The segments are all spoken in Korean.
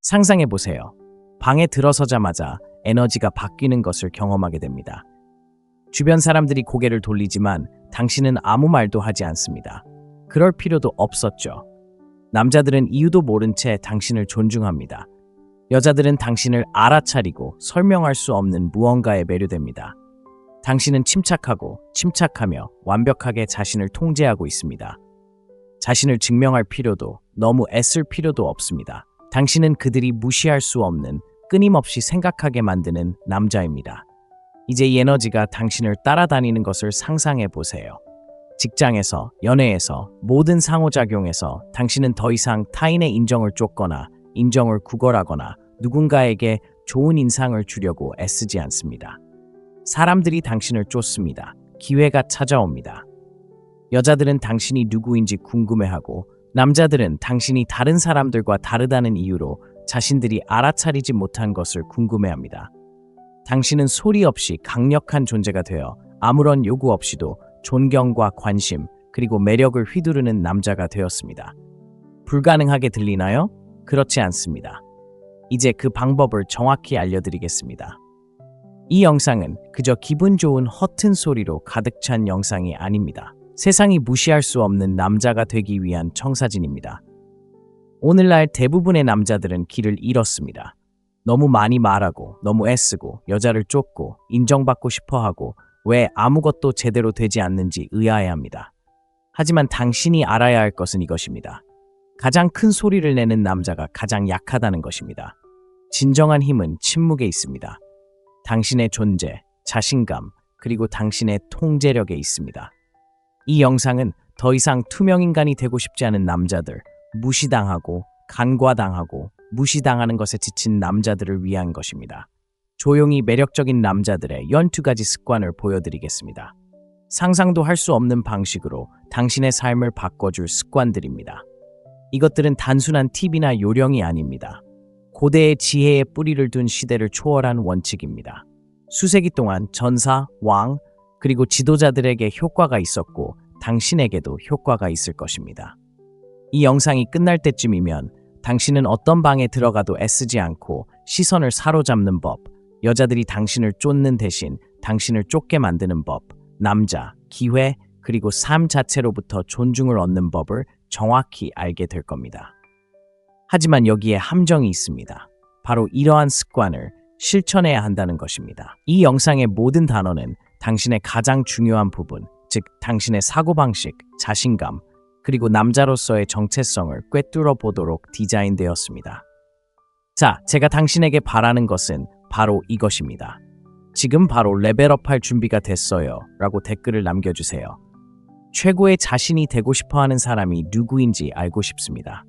상상해보세요. 방에 들어서자마자 에너지가 바뀌는 것을 경험하게 됩니다. 주변 사람들이 고개를 돌리지만 당신은 아무 말도 하지 않습니다. 그럴 필요도 없었죠. 남자들은 이유도 모른 채 당신을 존중합니다. 여자들은 당신을 알아차리고 설명할 수 없는 무언가에 매료됩니다. 당신은 침착하고 침착하며 완벽하게 자신을 통제하고 있습니다. 자신을 증명할 필요도 너무 애쓸 필요도 없습니다. 당신은 그들이 무시할 수 없는 끊임없이 생각하게 만드는 남자입니다. 이제 이 에너지가 당신을 따라다니는 것을 상상해 보세요. 직장에서, 연애에서, 모든 상호작용에서 당신은 더 이상 타인의 인정을 쫓거나 인정을 구걸하거나 누군가에게 좋은 인상을 주려고 애쓰지 않습니다. 사람들이 당신을 쫓습니다. 기회가 찾아옵니다. 여자들은 당신이 누구인지 궁금해하고 남자들은 당신이 다른 사람들과 다르다는 이유로 자신들이 알아차리지 못한 것을 궁금해합니다. 당신은 소리 없이 강력한 존재가 되어 아무런 요구 없이도 존경과 관심 그리고 매력을 휘두르는 남자가 되었습니다. 불가능하게 들리나요? 그렇지 않습니다. 이제 그 방법을 정확히 알려드리겠습니다. 이 영상은 그저 기분 좋은 허튼 소리로 가득 찬 영상이 아닙니다. 세상이 무시할 수 없는 남자가 되기 위한 청사진입니다. 오늘날 대부분의 남자들은 길을 잃었습니다. 너무 많이 말하고 너무 애쓰고 여자를 쫓고 인정받고 싶어하고 왜 아무것도 제대로 되지 않는지 의아해합니다. 하지만 당신이 알아야 할 것은 이것입니다. 가장 큰 소리를 내는 남자가 가장 약하다는 것입니다. 진정한 힘은 침묵에 있습니다. 당신의 존재, 자신감, 그리고 당신의 통제력에 있습니다. 이 영상은 더 이상 투명인간이 되고 싶지 않은 남자들, 무시당하고 간과당하고 무시당하는 것에 지친 남자들을 위한 것입니다. 조용히 매력적인 남자들의 12가지 습관을 보여드리겠습니다. 상상도 할 수 없는 방식으로 당신의 삶을 바꿔줄 습관들입니다. 이것들은 단순한 팁이나 요령이 아닙니다. 고대의 지혜의 뿌리를 둔 시대를 초월한 원칙입니다. 수세기 동안 전사, 왕, 그리고 지도자들에게 효과가 있었고 당신에게도 효과가 있을 것입니다. 이 영상이 끝날 때쯤이면 당신은 어떤 방에 들어가도 애쓰지 않고 시선을 사로잡는 법, 여자들이 당신을 쫓는 대신 당신을 쫓게 만드는 법, 남자, 기회, 그리고 삶 자체로부터 존중을 얻는 법을 정확히 알게 될 겁니다. 하지만 여기에 함정이 있습니다. 바로 이러한 습관을 실천해야 한다는 것입니다. 이 영상의 모든 단어는 당신의 가장 중요한 부분, 즉 당신의 사고방식, 자신감, 그리고 남자로서의 정체성을 꿰뚫어 보도록 디자인되었습니다. 자, 제가 당신에게 바라는 것은 바로 이것입니다. 지금 바로 레벨업할 준비가 됐어요 라고 댓글을 남겨주세요. 최고의 자신이 되고 싶어하는 사람이 누구인지 알고 싶습니다.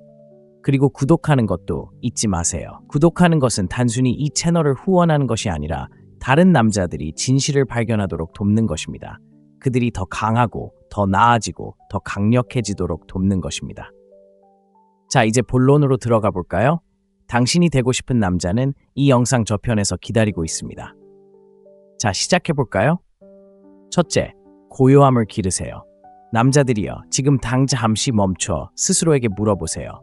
그리고 구독하는 것도 잊지 마세요. 구독하는 것은 단순히 이 채널을 후원하는 것이 아니라 다른 남자들이 진실을 발견하도록 돕는 것입니다. 그들이 더 강하고 더 나아지고 더 강력해지도록 돕는 것입니다. 자, 이제 본론으로 들어가 볼까요? 당신이 되고 싶은 남자는 이 영상 저편에서 기다리고 있습니다. 자, 시작해 볼까요? 첫째, 고요함을 기르세요. 남자들이여, 지금 잠시 멈춰 스스로에게 물어보세요.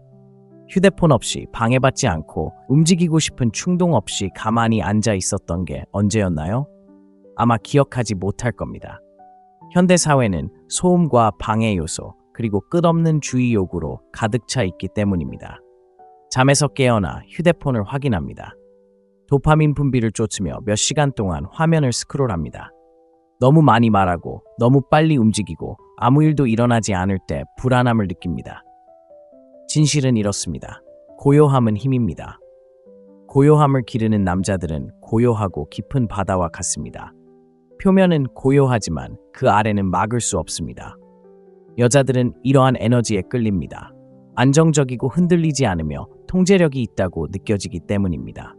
휴대폰 없이 방해받지 않고 움직이고 싶은 충동 없이 가만히 앉아 있었던 게 언제였나요? 아마 기억하지 못할 겁니다. 현대사회는 소음과 방해 요소, 그리고 끝없는 주의 요구로 가득 차 있기 때문입니다. 잠에서 깨어나 휴대폰을 확인합니다. 도파민 분비를 쫓으며 몇 시간 동안 화면을 스크롤합니다. 너무 많이 말하고 너무 빨리 움직이고 아무 일도 일어나지 않을 때 불안함을 느낍니다. 진실은 이렇습니다. 고요함은 힘입니다. 고요함을 기르는 남자들은 고요하고 깊은 바다와 같습니다. 표면은 고요하지만 그 아래는 막을 수 없습니다. 여자들은 이러한 에너지에 끌립니다. 안정적이고 흔들리지 않으며 통제력이 있다고 느껴지기 때문입니다.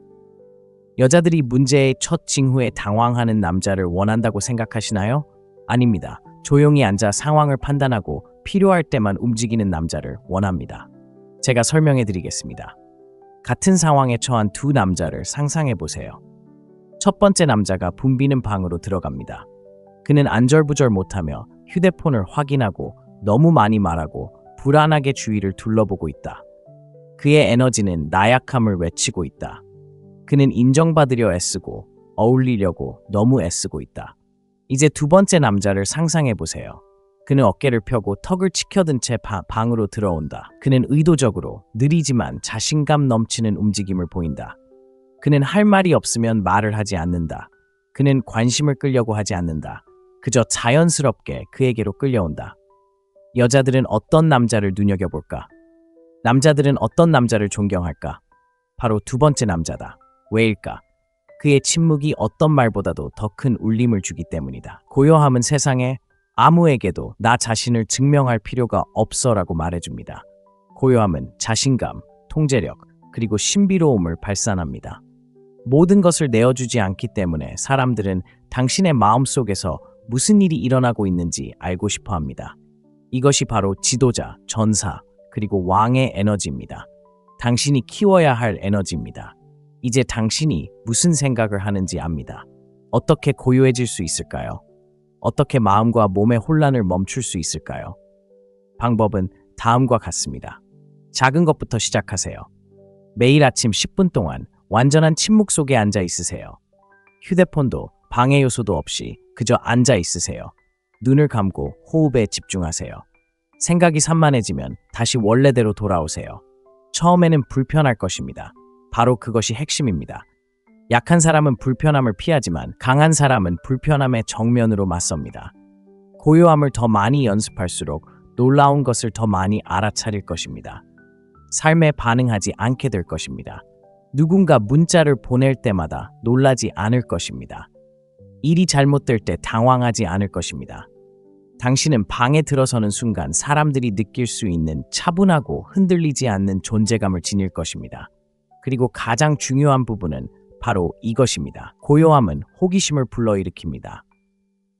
여자들이 문제의 첫 징후에 당황하는 남자를 원한다고 생각하시나요? 아닙니다. 조용히 앉아 상황을 판단하고 필요할 때만 움직이는 남자를 원합니다. 제가 설명해 드리겠습니다. 같은 상황에 처한 두 남자를 상상해 보세요. 첫 번째 남자가 붐비는 방으로 들어갑니다. 그는 안절부절 못하며 휴대폰을 확인하고 너무 많이 말하고 불안하게 주위를 둘러보고 있다. 그의 에너지는 나약함을 외치고 있다. 그는 인정받으려 애쓰고 어울리려고 너무 애쓰고 있다. 이제 두 번째 남자를 상상해 보세요. 그는 어깨를 펴고 턱을 치켜든 채 방으로 들어온다. 그는 의도적으로 느리지만 자신감 넘치는 움직임을 보인다. 그는 할 말이 없으면 말을 하지 않는다. 그는 관심을 끌려고 하지 않는다. 그저 자연스럽게 그에게로 끌려온다. 여자들은 어떤 남자를 눈여겨볼까? 남자들은 어떤 남자를 존경할까? 바로 두 번째 남자다. 왜일까? 그의 침묵이 어떤 말보다도 더 큰 울림을 주기 때문이다. 고요함은 세상에 아무에게도 나 자신을 증명할 필요가 없어라고 말해줍니다. 고요함은 자신감, 통제력, 그리고 신비로움을 발산합니다. 모든 것을 내어주지 않기 때문에 사람들은 당신의 마음속에서 무슨 일이 일어나고 있는지 알고 싶어 합니다. 이것이 바로 지도자, 전사, 그리고 왕의 에너지입니다. 당신이 키워야 할 에너지입니다. 이제 당신이 무슨 생각을 하는지 압니다. 어떻게 고요해질 수 있을까요? 어떻게 마음과 몸의 혼란을 멈출 수 있을까요? 방법은 다음과 같습니다. 작은 것부터 시작하세요. 매일 아침 10분 동안 완전한 침묵 속에 앉아 있으세요. 휴대폰도 방해 요소도 없이 그저 앉아 있으세요. 눈을 감고 호흡에 집중하세요. 생각이 산만해지면 다시 원래대로 돌아오세요. 처음에는 불편할 것입니다. 바로 그것이 핵심입니다. 약한 사람은 불편함을 피하지만 강한 사람은 불편함에 정면으로 맞섭니다. 고요함을 더 많이 연습할수록 놀라운 것을 더 많이 알아차릴 것입니다. 삶에 반응하지 않게 될 것입니다. 누군가 문자를 보낼 때마다 놀라지 않을 것입니다. 일이 잘못될 때 당황하지 않을 것입니다. 당신은 방에 들어서는 순간 사람들이 느낄 수 있는 차분하고 흔들리지 않는 존재감을 지닐 것입니다. 그리고 가장 중요한 부분은 바로 이것입니다. 고요함은 호기심을 불러일으킵니다.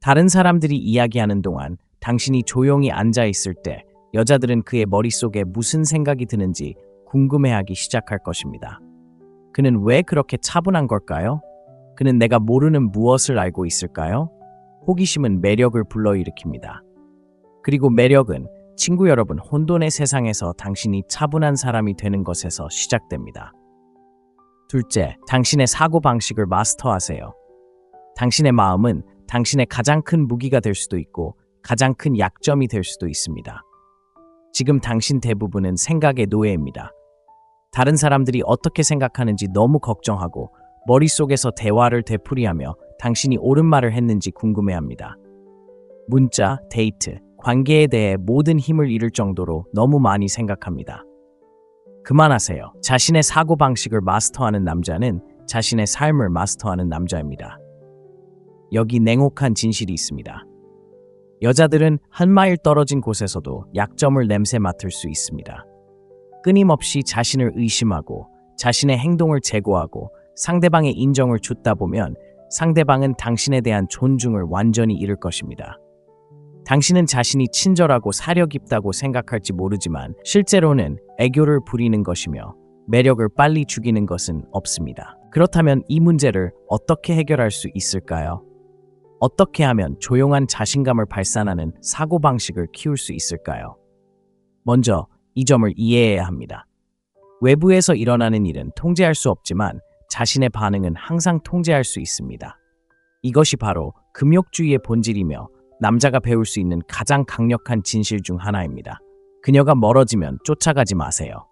다른 사람들이 이야기하는 동안 당신이 조용히 앉아 있을 때 여자들은 그의 머릿속에 무슨 생각이 드는지 궁금해하기 시작할 것입니다. 그는 왜 그렇게 차분한 걸까요? 그는 내가 모르는 무엇을 알고 있을까요? 호기심은 매력을 불러일으킵니다. 그리고 매력은 친구 여러분, 혼돈의 세상에서 당신이 차분한 사람이 되는 것에서 시작됩니다. 둘째, 당신의 사고방식을 마스터하세요. 당신의 마음은 당신의 가장 큰 무기가 될 수도 있고 가장 큰 약점이 될 수도 있습니다. 지금 당신 대부분은 생각의 노예입니다. 다른 사람들이 어떻게 생각하는지 너무 걱정하고 머릿속에서 대화를 되풀이하며 당신이 옳은 말을 했는지 궁금해합니다. 문자, 데이트, 관계에 대해 모든 힘을 잃을 정도로 너무 많이 생각합니다. 그만하세요. 자신의 사고방식을 마스터하는 남자는 자신의 삶을 마스터하는 남자입니다. 여기 냉혹한 진실이 있습니다. 여자들은 한 마일 떨어진 곳에서도 약점을 냄새 맡을 수 있습니다. 끊임없이 자신을 의심하고 자신의 행동을 제고하고 상대방의 인정을 줍다 보면 상대방은 당신에 대한 존중을 완전히 잃을 것입니다. 당신은 자신이 친절하고 사려 깊다고 생각할지 모르지만 실제로는 애교를 부리는 것이며 매력을 빨리 죽이는 것은 없습니다. 그렇다면 이 문제를 어떻게 해결할 수 있을까요? 어떻게 하면 조용한 자신감을 발산하는 사고방식을 키울 수 있을까요? 먼저 이 점을 이해해야 합니다. 외부에서 일어나는 일은 통제할 수 없지만 자신의 반응은 항상 통제할 수 있습니다. 이것이 바로 금욕주의의 본질이며 남자가 배울 수 있는 가장 강력한 진실 중 하나입니다. 그녀가 멀어지면 쫓아가지 마세요.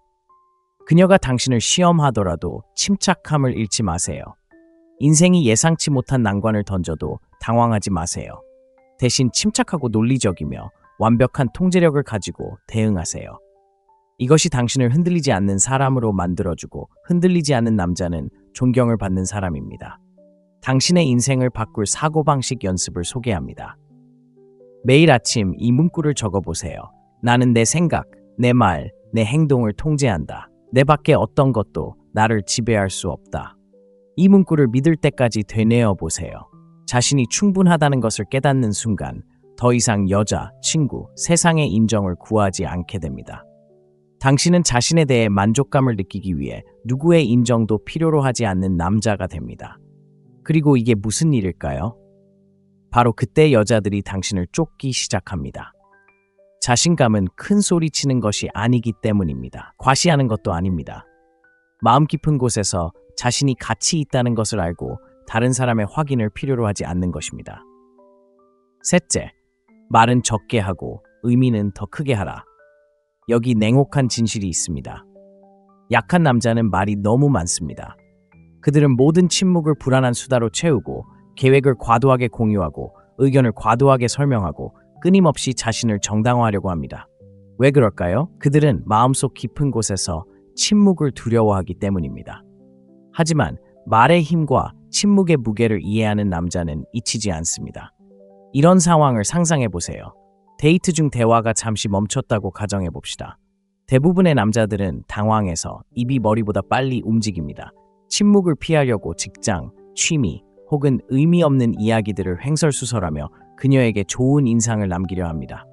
그녀가 당신을 시험하더라도 침착함을 잃지 마세요. 인생이 예상치 못한 난관을 던져도 당황하지 마세요. 대신 침착하고 논리적이며 완벽한 통제력을 가지고 대응하세요. 이것이 당신을 흔들리지 않는 사람으로 만들어주고 흔들리지 않는 남자는 존경을 받는 사람입니다. 당신의 인생을 바꿀 사고방식 연습을 소개합니다. 매일 아침 이 문구를 적어보세요. 나는 내 생각, 내 말, 내 행동을 통제한다. 내 밖에 어떤 것도 나를 지배할 수 없다. 이 문구를 믿을 때까지 되뇌어 보세요. 자신이 충분하다는 것을 깨닫는 순간 더 이상 여자, 친구, 세상의 인정을 구하지 않게 됩니다. 당신은 자신에 대해 만족감을 느끼기 위해 누구의 인정도 필요로 하지 않는 남자가 됩니다. 그리고 이게 무슨 일일까요? 바로 그때 여자들이 당신을 쫓기 시작합니다. 자신감은 큰 소리 치는 것이 아니기 때문입니다. 과시하는 것도 아닙니다. 마음 깊은 곳에서 자신이 가치 있다는 것을 알고 다른 사람의 확인을 필요로 하지 않는 것입니다. 셋째, 말은 적게 하고 의미는 더 크게 하라. 여기 냉혹한 진실이 있습니다. 약한 남자는 말이 너무 많습니다. 그들은 모든 침묵을 불안한 수다로 채우고 계획을 과도하게 공유하고 의견을 과도하게 설명하고 끊임없이 자신을 정당화하려고 합니다. 왜 그럴까요? 그들은 마음속 깊은 곳에서 침묵을 두려워하기 때문입니다. 하지만 말의 힘과 침묵의 무게를 이해하는 남자는 잊히지 않습니다. 이런 상황을 상상해 보세요. 데이트 중 대화가 잠시 멈췄다고 가정해 봅시다. 대부분의 남자들은 당황해서 입이 머리보다 빨리 움직입니다. 침묵을 피하려고 직장, 취미 혹은 의미 없는 이야기들을 횡설수설하며 그녀에게 좋은 인상을 남기려 합니다.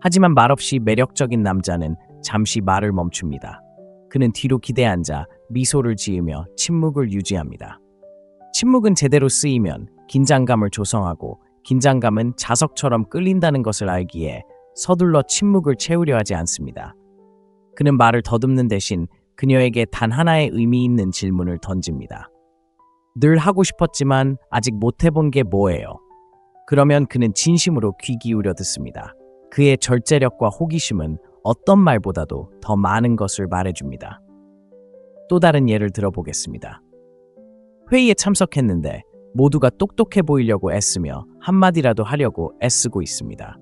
하지만 말없이 매력적인 남자는 잠시 말을 멈춥니다. 그는 뒤로 기대앉아 미소를 지으며 침묵을 유지합니다. 침묵은 제대로 쓰이면 긴장감을 조성하고 긴장감은 자석처럼 끌린다는 것을 알기에 서둘러 침묵을 채우려 하지 않습니다. 그는 말을 더듬는 대신 그녀에게 단 하나의 의미 있는 질문을 던집니다. 늘 하고 싶었지만 아직 못 해본 게 뭐예요? 그러면 그는 진심으로 귀 기울여 듣습니다. 그의 절제력과 호기심은 어떤 말보다도 더 많은 것을 말해줍니다. 또 다른 예를 들어보겠습니다. 회의에 참석했는데 모두가 똑똑해 보이려고 애쓰며 한마디라도 하려고 애쓰고 있습니다.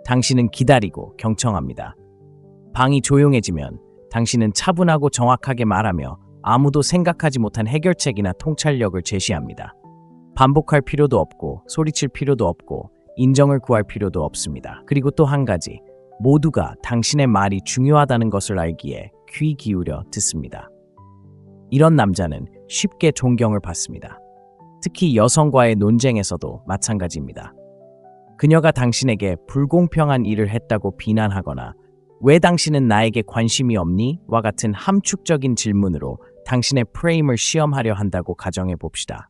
당신은 기다리고 경청합니다. 방이 조용해지면 당신은 차분하고 정확하게 말하며 아무도 생각하지 못한 해결책이나 통찰력을 제시합니다. 반복할 필요도 없고 소리칠 필요도 없고 인정을 구할 필요도 없습니다. 그리고 또 한 가지, 모두가 당신의 말이 중요하다는 것을 알기에 귀 기울여 듣습니다. 이런 남자는 쉽게 존경을 받습니다. 특히 여성과의 논쟁에서도 마찬가지입니다. 그녀가 당신에게 불공평한 일을 했다고 비난하거나 왜 당신은 나에게 관심이 없니? 와 같은 함축적인 질문으로 당신의 프레임을 시험하려 한다고 가정해 봅시다.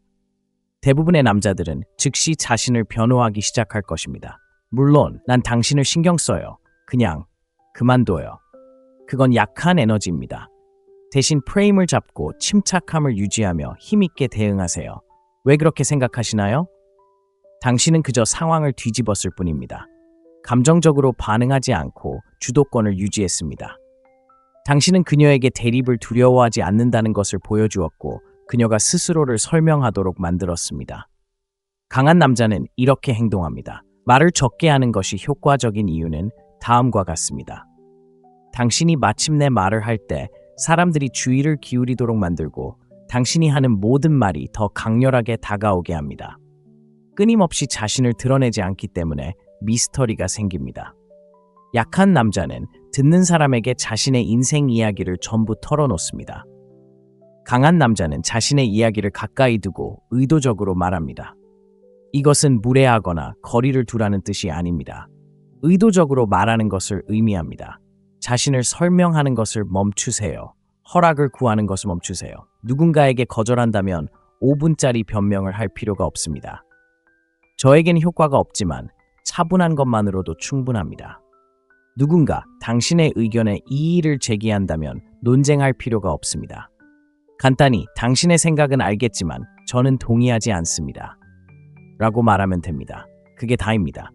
대부분의 남자들은 즉시 자신을 변호하기 시작할 것입니다. 물론 난 당신을 신경 써요. 그냥 그만둬요. 그건 약한 에너지입니다. 대신 프레임을 잡고 침착함을 유지하며 힘있게 대응하세요. 왜 그렇게 생각하시나요? 당신은 그저 상황을 뒤집었을 뿐입니다. 감정적으로 반응하지 않고 주도권을 유지했습니다. 당신은 그녀에게 대립을 두려워하지 않는다는 것을 보여주었고 그녀가 스스로를 설명하도록 만들었습니다. 강한 남자는 이렇게 행동합니다. 말을 적게 하는 것이 효과적인 이유는 다음과 같습니다. 당신이 마침내 말을 할 때 사람들이 주의를 기울이도록 만들고 당신이 하는 모든 말이 더 강렬하게 다가오게 합니다. 끊임없이 자신을 드러내지 않기 때문에 미스터리가 생깁니다. 약한 남자는 듣는 사람에게 자신의 인생 이야기를 전부 털어놓습니다. 강한 남자는 자신의 이야기를 가까이 두고 의도적으로 말합니다. 이것은 무례하거나 거리를 두라는 뜻이 아닙니다. 의도적으로 말하는 것을 의미합니다. 자신을 설명하는 것을 멈추세요. 허락을 구하는 것을 멈추세요. 누군가에게 거절한다면 5분짜리 변명을 할 필요가 없습니다. 저에겐 효과가 없지만 차분한 것만으로도 충분합니다. 누군가 당신의 의견에 이의를 제기한다면 논쟁할 필요가 없습니다. 간단히 당신의 생각은 알겠지만 저는 동의하지 않습니다. 라고 말하면 됩니다. 그게 다입니다.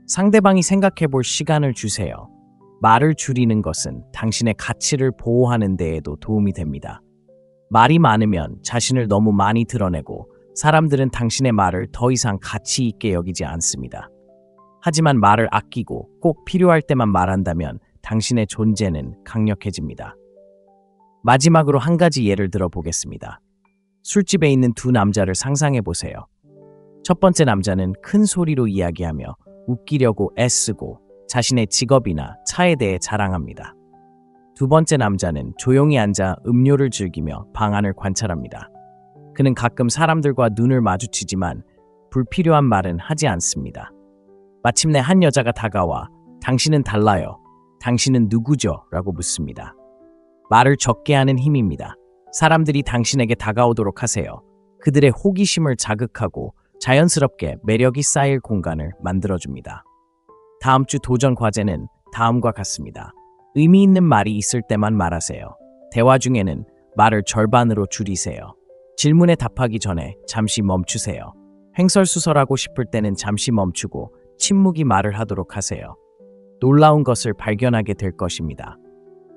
상대방이 생각해 볼 시간을 주세요. 말을 줄이는 것은 당신의 가치를 보호하는 데에도 도움이 됩니다. 말이 많으면 자신을 너무 많이 드러내고 사람들은 당신의 말을 더 이상 가치 있게 여기지 않습니다. 하지만 말을 아끼고 꼭 필요할 때만 말한다면 당신의 존재는 강력해집니다. 마지막으로 한 가지 예를 들어보겠습니다. 술집에 있는 두 남자를 상상해 보세요. 첫 번째 남자는 큰 소리로 이야기하며 웃기려고 애쓰고 자신의 직업이나 차에 대해 자랑합니다. 두 번째 남자는 조용히 앉아 음료를 즐기며 방안을 관찰합니다. 그는 가끔 사람들과 눈을 마주치지만 불필요한 말은 하지 않습니다. 마침내 한 여자가 다가와 당신은 달라요. 당신은 누구죠? 라고 묻습니다. 말을 적게 하는 힘입니다. 사람들이 당신에게 다가오도록 하세요. 그들의 호기심을 자극하고 자연스럽게 매력이 쌓일 공간을 만들어줍니다. 다음 주 도전 과제는 다음과 같습니다. 의미 있는 말이 있을 때만 말하세요. 대화 중에는 말을 절반으로 줄이세요. 질문에 답하기 전에 잠시 멈추세요. 횡설수설하고 싶을 때는 잠시 멈추고 침묵이 말을 하도록 하세요. 놀라운 것을 발견하게 될 것입니다.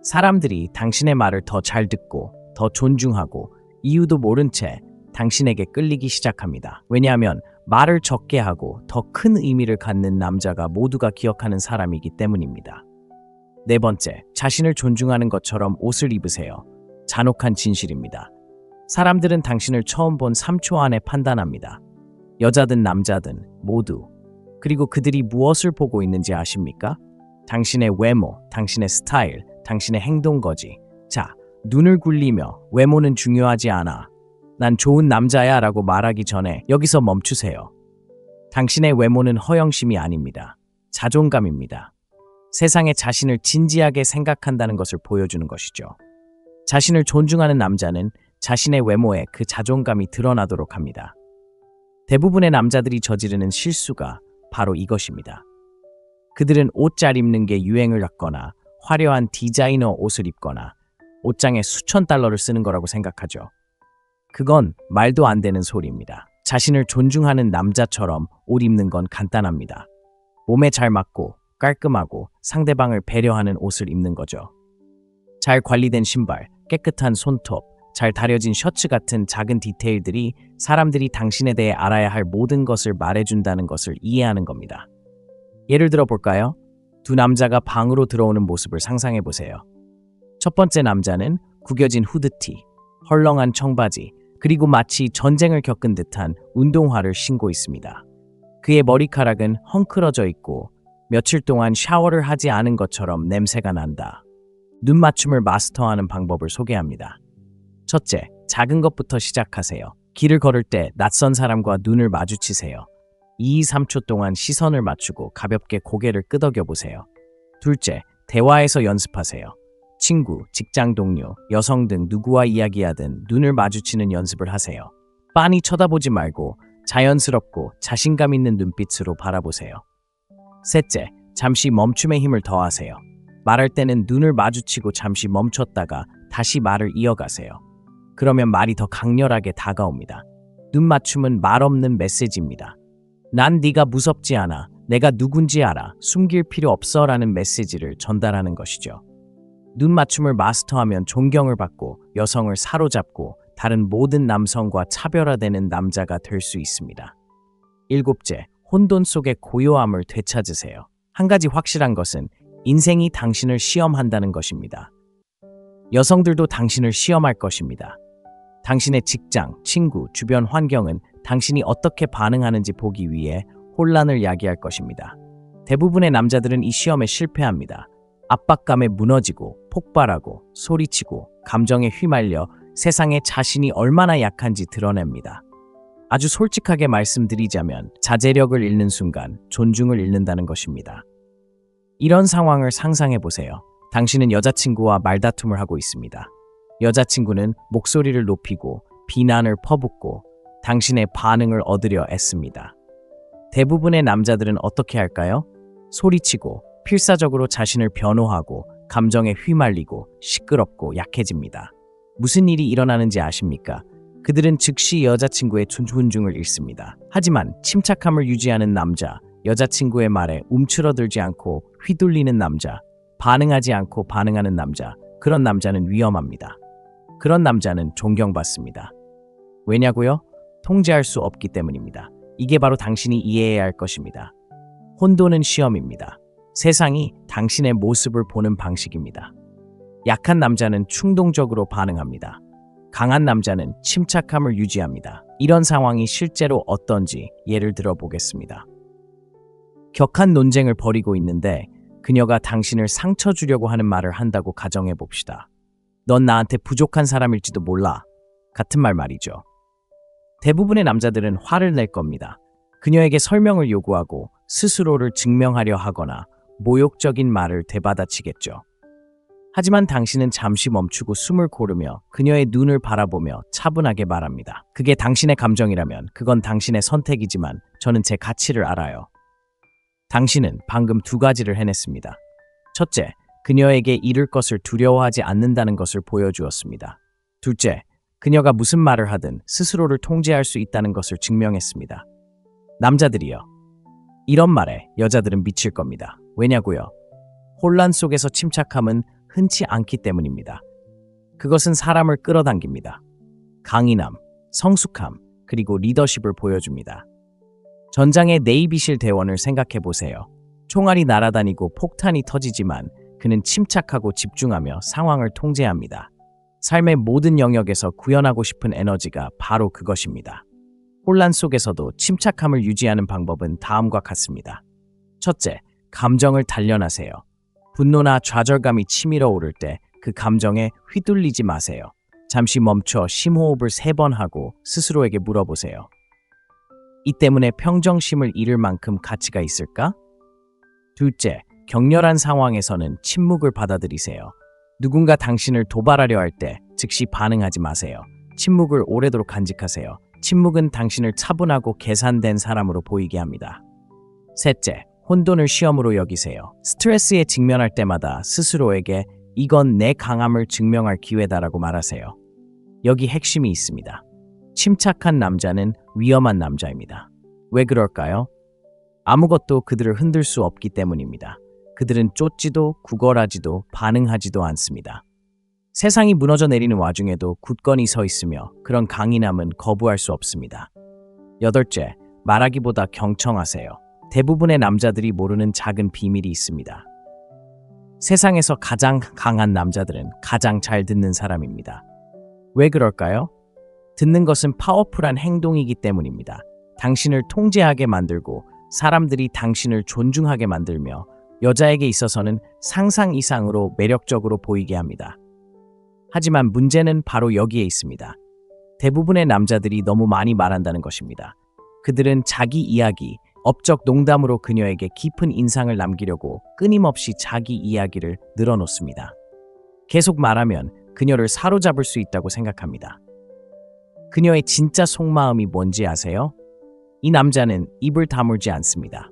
사람들이 당신의 말을 더 잘 듣고 더 존중하고 이유도 모른 채 당신에게 끌리기 시작합니다. 왜냐하면 말을 적게 하고 더 큰 의미를 갖는 남자가 모두가 기억하는 사람이기 때문입니다. 네 번째, 자신을 존중하는 것처럼 옷을 입으세요. 잔혹한 진실입니다. 사람들은 당신을 처음 본 3초 안에 판단합니다. 여자든 남자든 모두. 그리고 그들이 무엇을 보고 있는지 아십니까? 당신의 외모, 당신의 스타일, 당신의 행동 거지. 자, 눈을 굴리며 외모는 중요하지 않아. 난 좋은 남자야 라고 말하기 전에 여기서 멈추세요. 당신의 외모는 허영심이 아닙니다. 자존감입니다. 세상에 자신을 진지하게 생각한다는 것을 보여주는 것이죠. 자신을 존중하는 남자는 자신의 외모에 그 자존감이 드러나도록 합니다. 대부분의 남자들이 저지르는 실수가 바로 이것입니다. 그들은 옷 잘 입는 게 유행을 갖거나 화려한 디자이너 옷을 입거나 옷장에 수천 달러를 쓰는 거라고 생각하죠. 그건 말도 안 되는 소리입니다. 자신을 존중하는 남자처럼 옷 입는 건 간단합니다. 몸에 잘 맞고 깔끔하고 상대방을 배려하는 옷을 입는 거죠. 잘 관리된 신발, 깨끗한 손톱, 잘 다려진 셔츠 같은 작은 디테일들이 사람들이 당신에 대해 알아야 할 모든 것을 말해준다는 것을 이해하는 겁니다. 예를 들어 볼까요? 두 남자가 방으로 들어오는 모습을 상상해 보세요. 첫 번째 남자는 구겨진 후드티, 헐렁한 청바지, 그리고 마치 전쟁을 겪은 듯한 운동화를 신고 있습니다. 그의 머리카락은 헝클어져 있고 며칠 동안 샤워를 하지 않은 것처럼 냄새가 난다. 눈 맞춤을 마스터하는 방법을 소개합니다. 첫째, 작은 것부터 시작하세요. 길을 걸을 때 낯선 사람과 눈을 마주치세요. 2-3초 동안 시선을 맞추고 가볍게 고개를 끄덕여 보세요. 둘째, 대화에서 연습하세요. 친구, 직장 동료, 여성 등 누구와 이야기하든 눈을 마주치는 연습을 하세요. 빤히 쳐다보지 말고 자연스럽고 자신감 있는 눈빛으로 바라보세요. 셋째, 잠시 멈춤의 힘을 더하세요. 말할 때는 눈을 마주치고 잠시 멈췄다가 다시 말을 이어가세요. 그러면 말이 더 강렬하게 다가옵니다. 눈 맞춤은 말 없는 메시지입니다. 난 네가 무섭지 않아. 내가 누군지 알아. 숨길 필요 없어 라는 메시지를 전달하는 것이죠. 눈 맞춤을 마스터하면 존경을 받고 여성을 사로잡고 다른 모든 남성과 차별화되는 남자가 될 수 있습니다. 일곱째, 혼돈 속의 고요함을 되찾으세요. 한 가지 확실한 것은 인생이 당신을 시험한다는 것입니다. 여성들도 당신을 시험할 것입니다. 당신의 직장, 친구, 주변 환경은 당신이 어떻게 반응하는지 보기 위해 혼란을 야기할 것입니다. 대부분의 남자들은 이 시험에 실패합니다. 압박감에 무너지고 폭발하고 소리치고 감정에 휘말려 세상에 자신이 얼마나 약한지 드러냅니다. 아주 솔직하게 말씀드리자면 자제력을 잃는 순간 존중을 잃는다는 것입니다. 이런 상황을 상상해 보세요. 당신은 여자친구와 말다툼을 하고 있습니다. 여자친구는 목소리를 높이고 비난을 퍼붓고 당신의 반응을 얻으려 애씁니다. 대부분의 남자들은 어떻게 할까요? 소리치고 필사적으로 자신을 변호하고 감정에 휘말리고 시끄럽고 약해집니다. 무슨 일이 일어나는지 아십니까? 그들은 즉시 여자친구의 존중을 잃습니다. 하지만 침착함을 유지하는 남자, 여자친구의 말에 움츠러들지 않고 휘둘리는 남자, 반응하지 않고 반응하는 남자, 그런 남자는 위험합니다. 그런 남자는 존경받습니다. 왜냐고요? 통제할 수 없기 때문입니다. 이게 바로 당신이 이해해야 할 것입니다. 혼돈은 시험입니다. 세상이 당신의 모습을 보는 방식입니다. 약한 남자는 충동적으로 반응합니다. 강한 남자는 침착함을 유지합니다. 이런 상황이 실제로 어떤지 예를 들어 보겠습니다. 격한 논쟁을 벌이고 있는데 그녀가 당신을 상처 주려고 하는 말을 한다고 가정해 봅시다. 넌 나한테 부족한 사람일지도 몰라. 같은 말 말이죠. 대부분의 남자들은 화를 낼 겁니다. 그녀에게 설명을 요구하고 스스로를 증명하려 하거나 모욕적인 말을 되받아치겠죠. 하지만 당신은 잠시 멈추고 숨을 고르며 그녀의 눈을 바라보며 차분하게 말합니다. 그게 당신의 감정이라면 그건 당신의 선택이지만 저는 제 가치를 알아요. 당신은 방금 두 가지를 해냈습니다. 첫째, 그녀에게 잃을 것을 두려워하지 않는다는 것을 보여주었습니다. 둘째, 그녀가 무슨 말을 하든 스스로를 통제할 수 있다는 것을 증명했습니다. 남자들이요. 이런 말에 여자들은 미칠 겁니다. 왜냐고요? 혼란 속에서 침착함은 흔치 않기 때문입니다. 그것은 사람을 끌어당깁니다. 강인함, 성숙함, 그리고 리더십을 보여줍니다. 전장의 네이비실 대원을 생각해 보세요. 총알이 날아다니고 폭탄이 터지지만 그는 침착하고 집중하며 상황을 통제합니다. 삶의 모든 영역에서 구현하고 싶은 에너지가 바로 그것입니다. 혼란 속에서도 침착함을 유지하는 방법은 다음과 같습니다. 첫째, 감정을 단련하세요. 분노나 좌절감이 치밀어 오를 때 그 감정에 휘둘리지 마세요. 잠시 멈춰 심호흡을 3번 하고 스스로에게 물어보세요. 이 때문에 평정심을 잃을 만큼 가치가 있을까? 둘째, 격렬한 상황에서는 침묵을 받아들이세요. 누군가 당신을 도발하려 할 때 즉시 반응하지 마세요. 침묵을 오래도록 간직하세요. 침묵은 당신을 차분하고 계산된 사람으로 보이게 합니다. 셋째, 혼돈을 시험으로 여기세요. 스트레스에 직면할 때마다 스스로에게 이건 내 강함을 증명할 기회다라고 말하세요. 여기 핵심이 있습니다. 침착한 남자는 위험한 남자입니다. 왜 그럴까요? 아무것도 그들을 흔들 수 없기 때문입니다. 그들은 쫓지도 구걸하지도 반응하지도 않습니다. 세상이 무너져 내리는 와중에도 굳건히 서 있으며 그런 강인함은 거부할 수 없습니다. 여덟째, 말하기보다 경청하세요. 대부분의 남자들이 모르는 작은 비밀이 있습니다. 세상에서 가장 강한 남자들은 가장 잘 듣는 사람입니다. 왜 그럴까요? 듣는 것은 파워풀한 행동이기 때문입니다. 당신을 통제하게 만들고 사람들이 당신을 존중하게 만들며 여자에게 있어서는 상상 이상으로 매력적으로 보이게 합니다. 하지만 문제는 바로 여기에 있습니다. 대부분의 남자들이 너무 많이 말한다는 것입니다. 그들은 자기 이야기, 업적 농담으로 그녀에게 깊은 인상을 남기려고 끊임없이 자기 이야기를 늘어놓습니다. 계속 말하면 그녀를 사로잡을 수 있다고 생각합니다. 그녀의 진짜 속마음이 뭔지 아세요? 이 남자는 입을 다물지 않습니다.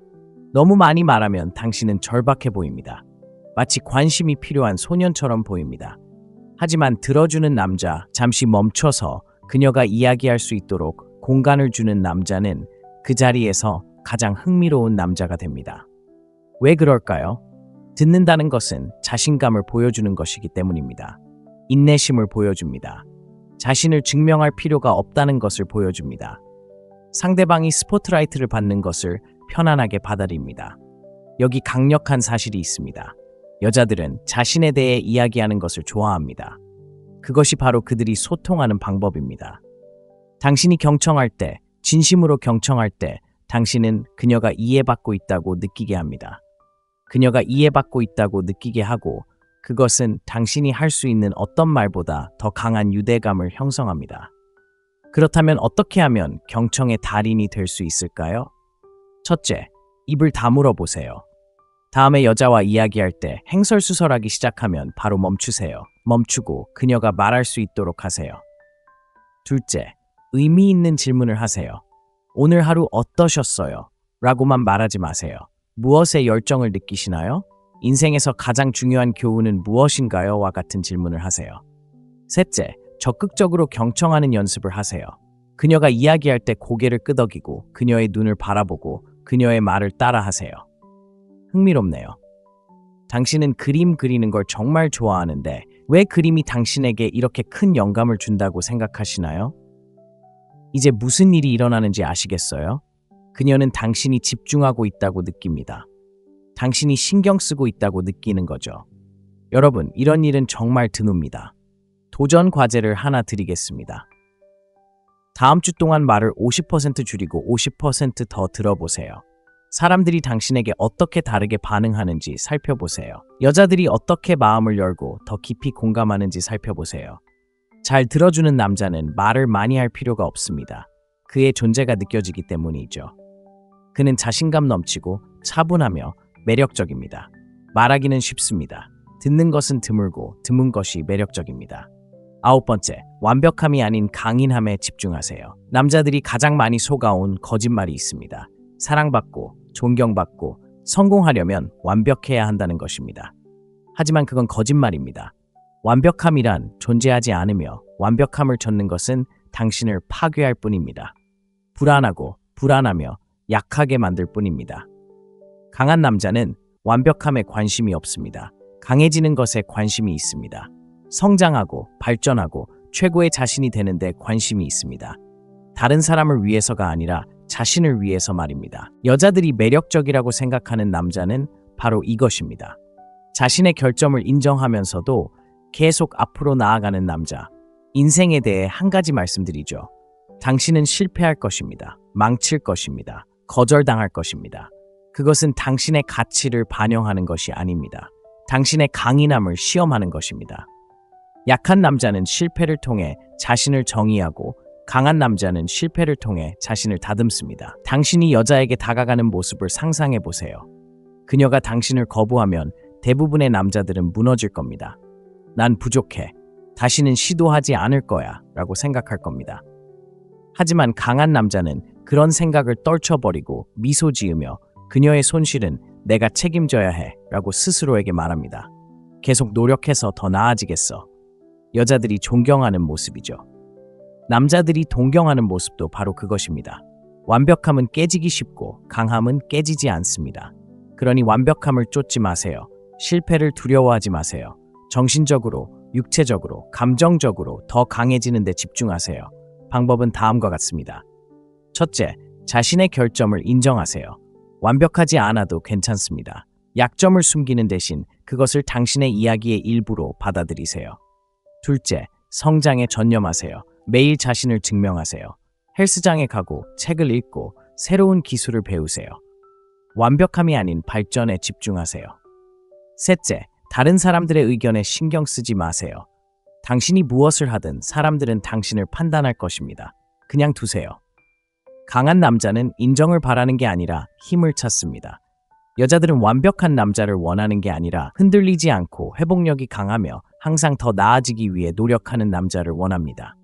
너무 많이 말하면 당신은 절박해 보입니다. 마치 관심이 필요한 소년처럼 보입니다. 하지만 들어주는 남자, 잠시 멈춰서 그녀가 이야기할 수 있도록 공간을 주는 남자는 그 자리에서 가장 흥미로운 남자가 됩니다. 왜 그럴까요? 듣는다는 것은 자신감을 보여주는 것이기 때문입니다. 인내심을 보여줍니다. 자신을 증명할 필요가 없다는 것을 보여줍니다. 상대방이 스포트라이트를 받는 것을 편안하게 받아들입니다. 여기 강력한 사실이 있습니다. 여자들은 자신에 대해 이야기하는 것을 좋아합니다. 그것이 바로 그들이 소통하는 방법입니다. 당신이 경청할 때, 진심으로 경청할 때 당신은 그녀가 이해받고 있다고 느끼게 합니다. 그녀가 이해받고 있다고 느끼게 하고 그것은 당신이 할 수 있는 어떤 말보다 더 강한 유대감을 형성합니다. 그렇다면 어떻게 하면 경청의 달인이 될 수 있을까요? 첫째, 입을 다물어 보세요. 다음에 여자와 이야기할 때 행설수설하기 시작하면 바로 멈추세요. 멈추고 그녀가 말할 수 있도록 하세요. 둘째, 의미 있는 질문을 하세요. 오늘 하루 어떠셨어요? 라고만 말하지 마세요. 무엇에 열정을 느끼시나요? 인생에서 가장 중요한 교훈은 무엇인가요? 와 같은 질문을 하세요. 셋째, 적극적으로 경청하는 연습을 하세요. 그녀가 이야기할 때 고개를 끄덕이고 그녀의 눈을 바라보고 그녀의 말을 따라하세요. 흥미롭네요. 당신은 그림 그리는 걸 정말 좋아하는데 왜 그림이 당신에게 이렇게 큰 영감을 준다고 생각하시나요? 이제 무슨 일이 일어나는지 아시겠어요? 그녀는 당신이 집중하고 있다고 느낍니다. 당신이 신경 쓰고 있다고 느끼는 거죠. 여러분, 이런 일은 정말 드뭅니다. 도전 과제를 하나 드리겠습니다. 다음 주 동안 말을 50% 줄이고 50% 더 들어보세요. 사람들이 당신에게 어떻게 다르게 반응하는지 살펴보세요. 여자들이 어떻게 마음을 열고 더 깊이 공감하는지 살펴보세요. 잘 들어주는 남자는 말을 많이 할 필요가 없습니다. 그의 존재가 느껴지기 때문이죠. 그는 자신감 넘치고 차분하며 매력적입니다. 말하기는 쉽습니다. 듣는 것은 드물고 드문 것이 매력적입니다. 아홉 번째, 완벽함이 아닌 강인함에 집중하세요. 남자들이 가장 많이 속아온 거짓말이 있습니다. 사랑받고, 존경받고, 성공하려면 완벽해야 한다는 것입니다. 하지만 그건 거짓말입니다. 완벽함이란 존재하지 않으며 완벽함을 찾는 것은 당신을 파괴할 뿐입니다. 불안하고 불안하며 약하게 만들 뿐입니다. 강한 남자는 완벽함에 관심이 없습니다. 강해지는 것에 관심이 있습니다. 성장하고 발전하고 최고의 자신이 되는데 관심이 있습니다. 다른 사람을 위해서가 아니라 자신을 위해서 말입니다. 여자들이 매력적이라고 생각하는 남자는 바로 이것입니다. 자신의 결점을 인정하면서도 계속 앞으로 나아가는 남자. 인생에 대해 한 가지 말씀드리죠. 당신은 실패할 것입니다. 망칠 것입니다. 거절당할 것입니다. 그것은 당신의 가치를 반영하는 것이 아닙니다. 당신의 강인함을 시험하는 것입니다. 약한 남자는 실패를 통해 자신을 정의하고 강한 남자는 실패를 통해 자신을 다듬습니다. 당신이 여자에게 다가가는 모습을 상상해 보세요. 그녀가 당신을 거부하면 대부분의 남자들은 무너질 겁니다. 난 부족해. 다시는 시도하지 않을 거야. 라고 생각할 겁니다. 하지만 강한 남자는 그런 생각을 떨쳐버리고 미소 지으며 그녀의 손실은 내가 책임져야 해. 라고 스스로에게 말합니다. 계속 노력해서 더 나아지겠어. 여자들이 존경하는 모습이죠. 남자들이 동경하는 모습도 바로 그것입니다. 완벽함은 깨지기 쉽고 강함은 깨지지 않습니다. 그러니 완벽함을 쫓지 마세요. 실패를 두려워하지 마세요. 정신적으로, 육체적으로, 감정적으로 더 강해지는 데 집중하세요. 방법은 다음과 같습니다. 첫째, 자신의 결점을 인정하세요. 완벽하지 않아도 괜찮습니다. 약점을 숨기는 대신 그것을 당신의 이야기의 일부로 받아들이세요. 둘째, 성장에 전념하세요. 매일 자신을 증명하세요. 헬스장에 가고 책을 읽고 새로운 기술을 배우세요. 완벽함이 아닌 발전에 집중하세요. 셋째, 다른 사람들의 의견에 신경 쓰지 마세요. 당신이 무엇을 하든 사람들은 당신을 판단할 것입니다. 그냥 두세요. 강한 남자는 인정을 바라는 게 아니라 힘을 찾습니다. 여자들은 완벽한 남자를 원하는 게 아니라 흔들리지 않고 회복력이 강하며 항상 더 나아지기 위해 노력하는 남자를 원합니다.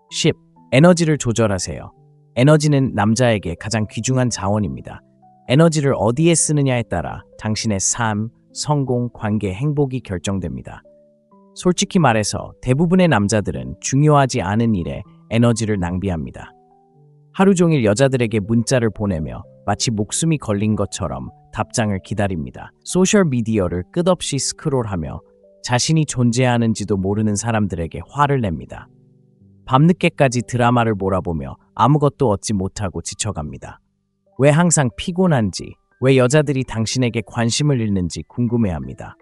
10. 에너지를 조절하세요. 에너지는 남자에게 가장 귀중한 자원입니다. 에너지를 어디에 쓰느냐에 따라 당신의 삶, 성공, 관계, 행복이 결정됩니다. 솔직히 말해서 대부분의 남자들은 중요하지 않은 일에 에너지를 낭비합니다. 하루 종일 여자들에게 문자를 보내며 마치 목숨이 걸린 것처럼 답장을 기다립니다. 소셜미디어를 끝없이 스크롤하며 자신이 존재하는지도 모르는 사람들에게 화를 냅니다. 밤늦게까지 드라마를 몰아보며 아무것도 얻지 못하고 지쳐갑니다. 왜 항상 피곤한지, 왜 여자들이 당신에게 관심을 잃는지 궁금해합니다.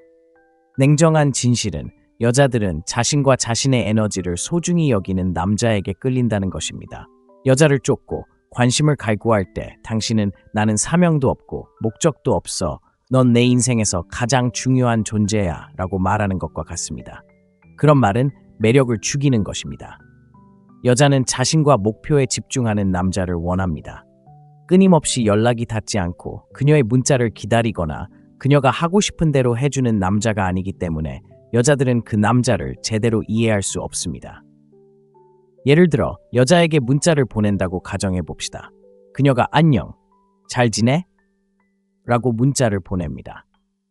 냉정한 진실은 여자들은 자신과 자신의 에너지를 소중히 여기는 남자에게 끌린다는 것입니다. 여자를 쫓고 관심을 갈구할 때 당신은 나는 사명도 없고 목적도 없어. 넌 내 인생에서 가장 중요한 존재야 라고 말하는 것과 같습니다. 그런 말은 매력을 죽이는 것입니다. 여자는 자신과 목표에 집중하는 남자를 원합니다. 끊임없이 연락이 닿지 않고 그녀의 문자를 기다리거나 그녀가 하고 싶은 대로 해주는 남자가 아니기 때문에 여자들은 그 남자를 제대로 이해할 수 없습니다. 예를 들어 여자에게 문자를 보낸다고 가정해 봅시다. 그녀가 안녕, 잘 지내? 라고 문자를 보냅니다.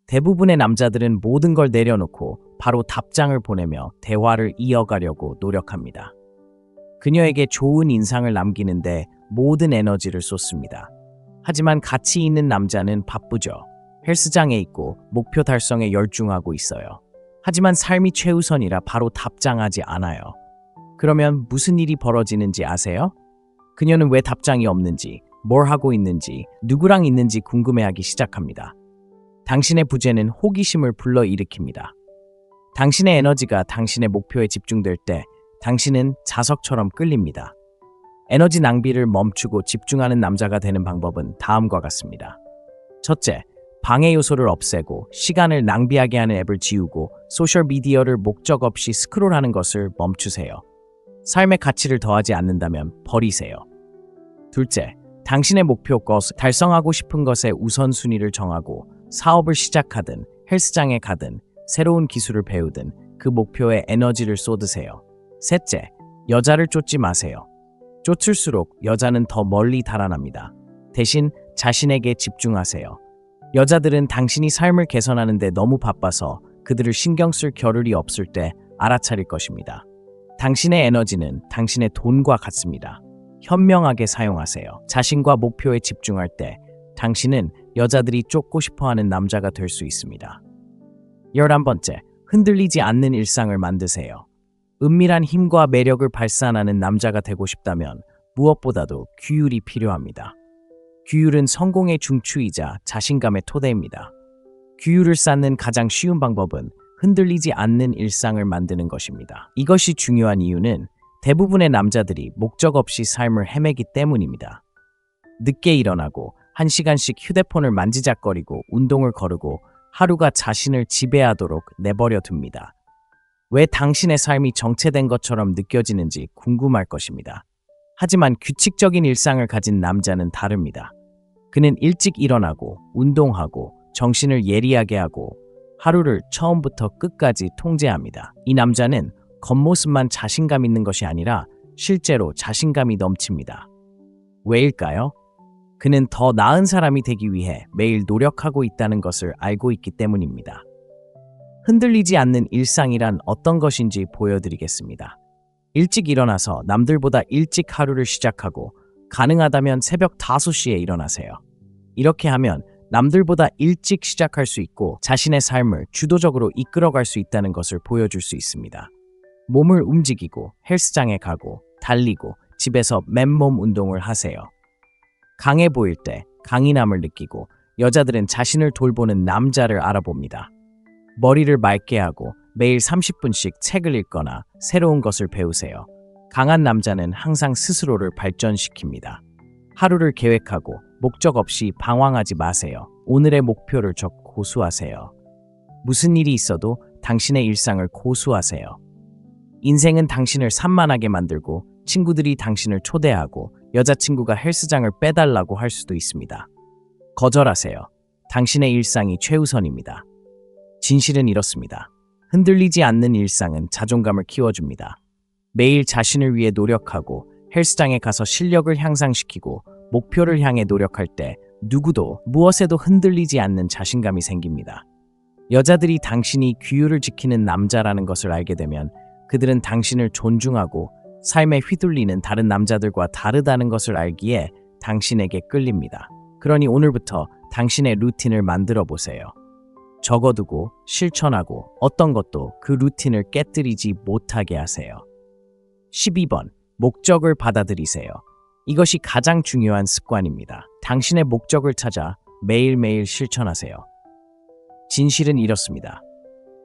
대부분의 남자들은 모든 걸 내려놓고 바로 답장을 보내며 대화를 이어가려고 노력합니다. 그녀에게 좋은 인상을 남기는데 모든 에너지를 쏟습니다. 하지만 가치 있는 남자는 바쁘죠. 헬스장에 있고 목표 달성에 열중하고 있어요. 하지만 삶이 최우선이라 바로 답장하지 않아요. 그러면 무슨 일이 벌어지는지 아세요? 그녀는 왜 답장이 없는지, 뭘 하고 있는지, 누구랑 있는지 궁금해하기 시작합니다. 당신의 부재는 호기심을 불러일으킵니다. 당신의 에너지가 당신의 목표에 집중될 때 당신은 자석처럼 끌립니다. 에너지 낭비를 멈추고 집중하는 남자가 되는 방법은 다음과 같습니다. 첫째, 방해 요소를 없애고 시간을 낭비하게 하는 앱을 지우고 소셜미디어를 목적 없이 스크롤하는 것을 멈추세요. 삶의 가치를 더하지 않는다면 버리세요. 둘째, 당신의 목표 것, 달성하고 싶은 것에 우선순위를 정하고 사업을 시작하든 헬스장에 가든 새로운 기술을 배우든 그 목표에 에너지를 쏟으세요. 셋째, 여자를 쫓지 마세요. 쫓을수록 여자는 더 멀리 달아납니다. 대신 자신에게 집중하세요. 여자들은 당신이 삶을 개선하는 데 너무 바빠서 그들을 신경 쓸 겨를이 없을 때 알아차릴 것입니다. 당신의 에너지는 당신의 돈과 같습니다. 현명하게 사용하세요. 자신과 목표에 집중할 때 당신은 여자들이 쫓고 싶어하는 남자가 될 수 있습니다. 11번째, 흔들리지 않는 일상을 만드세요. 은밀한 힘과 매력을 발산하는 남자가 되고 싶다면 무엇보다도 규율이 필요합니다. 규율은 성공의 중추이자 자신감의 토대입니다. 규율을 쌓는 가장 쉬운 방법은 흔들리지 않는 일상을 만드는 것입니다. 이것이 중요한 이유는 대부분의 남자들이 목적 없이 삶을 헤매기 때문입니다. 늦게 일어나고 1시간씩 휴대폰을 만지작거리고 운동을 거르고 하루가 자신을 지배하도록 내버려 둡니다. 왜 당신의 삶이 정체된 것처럼 느껴지는지 궁금할 것입니다. 하지만 규칙적인 일상을 가진 남자는 다릅니다. 그는 일찍 일어나고 운동하고 정신을 예리하게 하고 하루를 처음부터 끝까지 통제합니다. 이 남자는 겉모습만 자신감 있는 것이 아니라 실제로 자신감이 넘칩니다. 왜일까요? 그는 더 나은 사람이 되기 위해 매일 노력하고 있다는 것을 알고 있기 때문입니다. 흔들리지 않는 일상이란 어떤 것인지 보여드리겠습니다. 일찍 일어나서 남들보다 일찍 하루를 시작하고 가능하다면 새벽 5시에 일어나세요. 이렇게 하면 남들보다 일찍 시작할 수 있고 자신의 삶을 주도적으로 이끌어갈 수 있다는 것을 보여줄 수 있습니다. 몸을 움직이고 헬스장에 가고 달리고 집에서 맨몸 운동을 하세요. 강해 보일 때 강인함을 느끼고 여자들은 자신을 돌보는 남자를 알아봅니다. 머리를 맑게 하고 매일 30분씩 책을 읽거나 새로운 것을 배우세요. 강한 남자는 항상 스스로를 발전시킵니다. 하루를 계획하고 목적 없이 방황하지 마세요. 오늘의 목표를 고수하세요. 무슨 일이 있어도 당신의 일상을 고수하세요. 인생은 당신을 산만하게 만들고 친구들이 당신을 초대하고 여자친구가 헬스장을 빼달라고 할 수도 있습니다. 거절하세요. 당신의 일상이 최우선입니다. 진실은 이렇습니다. 흔들리지 않는 일상은 자존감을 키워줍니다. 매일 자신을 위해 노력하고 헬스장에 가서 실력을 향상시키고 목표를 향해 노력할 때 누구도 무엇에도 흔들리지 않는 자신감이 생깁니다. 여자들이 당신이 규율을 지키는 남자라는 것을 알게 되면 그들은 당신을 존중하고 삶에 휘둘리는 다른 남자들과 다르다는 것을 알기에 당신에게 끌립니다. 그러니 오늘부터 당신의 루틴을 만들어 보세요. 적어두고 실천하고 어떤 것도 그 루틴을 깨뜨리지 못하게 하세요. 12번, 목적을 받아들이세요. 이것이 가장 중요한 습관입니다. 당신의 목적을 찾아 매일매일 실천하세요. 진실은 이렇습니다.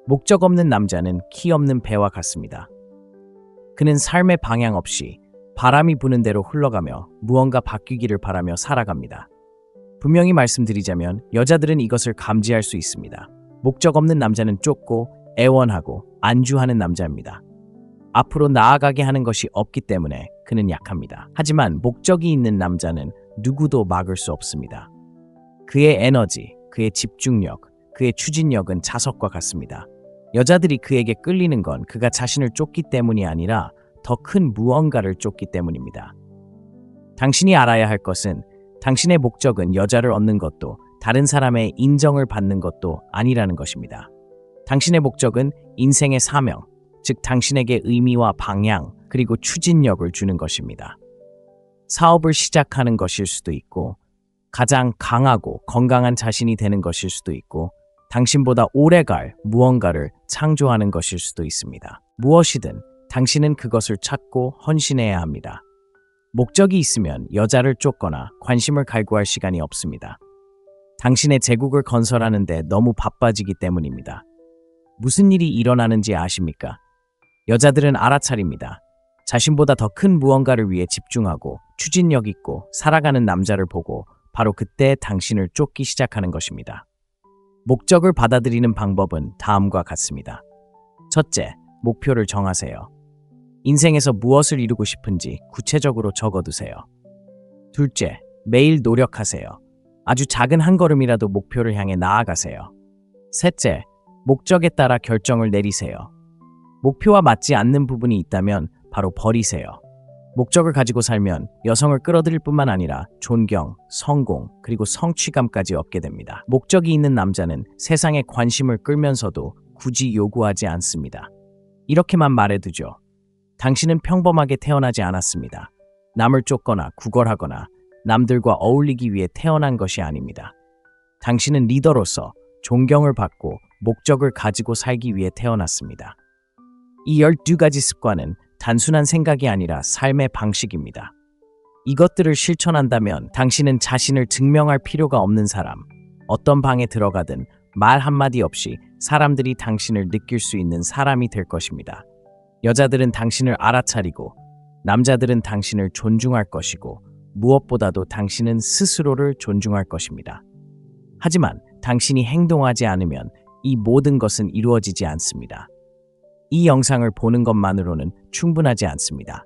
목적 없는 남자는 키 없는 배와 같습니다. 그는 삶의 방향 없이 바람이 부는 대로 흘러가며 무언가 바뀌기를 바라며 살아갑니다. 분명히 말씀드리자면 여자들은 이것을 감지할 수 있습니다. 목적 없는 남자는 쫓고 애원하고 안주하는 남자입니다. 앞으로 나아가게 하는 것이 없기 때문에 그는 약합니다. 하지만 목적이 있는 남자는 누구도 막을 수 없습니다. 그의 에너지, 그의 집중력, 그의 추진력은 자석과 같습니다. 여자들이 그에게 끌리는 건 그가 자신을 쫓기 때문이 아니라 더 큰 무언가를 쫓기 때문입니다. 당신이 알아야 할 것은 당신의 목적은 여자를 얻는 것도 다른 사람의 인정을 받는 것도 아니라는 것입니다. 당신의 목적은 인생의 사명, 즉 당신에게 의미와 방향, 그리고 추진력을 주는 것입니다. 사업을 시작하는 것일 수도 있고 가장 강하고 건강한 자신이 되는 것일 수도 있고 당신보다 오래갈 무언가를 창조하는 것일 수도 있습니다. 무엇이든 당신은 그것을 찾고 헌신해야 합니다. 목적이 있으면 여자를 쫓거나 관심을 갈구할 시간이 없습니다. 당신의 제국을 건설하는 데 너무 바빠지기 때문입니다. 무슨 일이 일어나는지 아십니까? 여자들은 알아차립니다. 자신보다 더 큰 무언가를 위해 집중하고 추진력 있고 살아가는 남자를 보고 바로 그때 당신을 쫓기 시작하는 것입니다. 목적을 받아들이는 방법은 다음과 같습니다. 첫째, 목표를 정하세요. 인생에서 무엇을 이루고 싶은지 구체적으로 적어두세요. 둘째, 매일 노력하세요. 아주 작은 한 걸음이라도 목표를 향해 나아가세요. 셋째, 목적에 따라 결정을 내리세요. 목표와 맞지 않는 부분이 있다면 바로 버리세요. 목적을 가지고 살면 여성을 끌어들일 뿐만 아니라 존경, 성공, 그리고 성취감까지 얻게 됩니다. 목적이 있는 남자는 세상에 관심을 끌면서도 굳이 요구하지 않습니다. 이렇게만 말해두죠. 당신은 평범하게 태어나지 않았습니다. 남을 쫓거나 구걸하거나 남들과 어울리기 위해 태어난 것이 아닙니다. 당신은 리더로서 존경을 받고 목적을 가지고 살기 위해 태어났습니다. 이 12가지 습관은 단순한 생각이 아니라 삶의 방식입니다. 이것들을 실천한다면 당신은 자신을 증명할 필요가 없는 사람, 어떤 방에 들어가든 말 한마디 없이 사람들이 당신을 느낄 수 있는 사람이 될 것입니다. 여자들은 당신을 알아차리고 남자들은 당신을 존중할 것이고 무엇보다도 당신은 스스로를 존중할 것입니다. 하지만 당신이 행동하지 않으면 이 모든 것은 이루어지지 않습니다. 이 영상을 보는 것만으로는 충분하지 않습니다.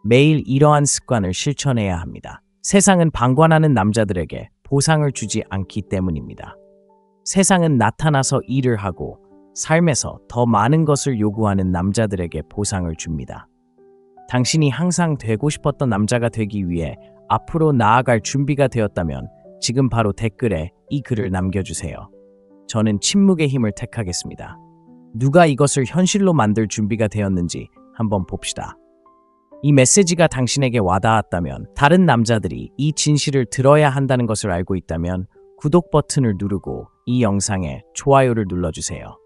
매일 이러한 습관을 실천해야 합니다. 세상은 방관하는 남자들에게 보상을 주지 않기 때문입니다. 세상은 나타나서 일을 하고 삶에서 더 많은 것을 요구하는 남자들에게 보상을 줍니다. 당신이 항상 되고 싶었던 남자가 되기 위해 앞으로 나아갈 준비가 되었다면 지금 바로 댓글에 이 글을 남겨주세요. 저는 침묵의 힘을 택하겠습니다. 누가 이것을 현실로 만들 준비가 되었는지 한번 봅시다. 이 메시지가 당신에게 와닿았다면, 다른 남자들이 이 진실을 들어야 한다는 것을 알고 있다면 구독 버튼을 누르고 이 영상에 좋아요를 눌러주세요.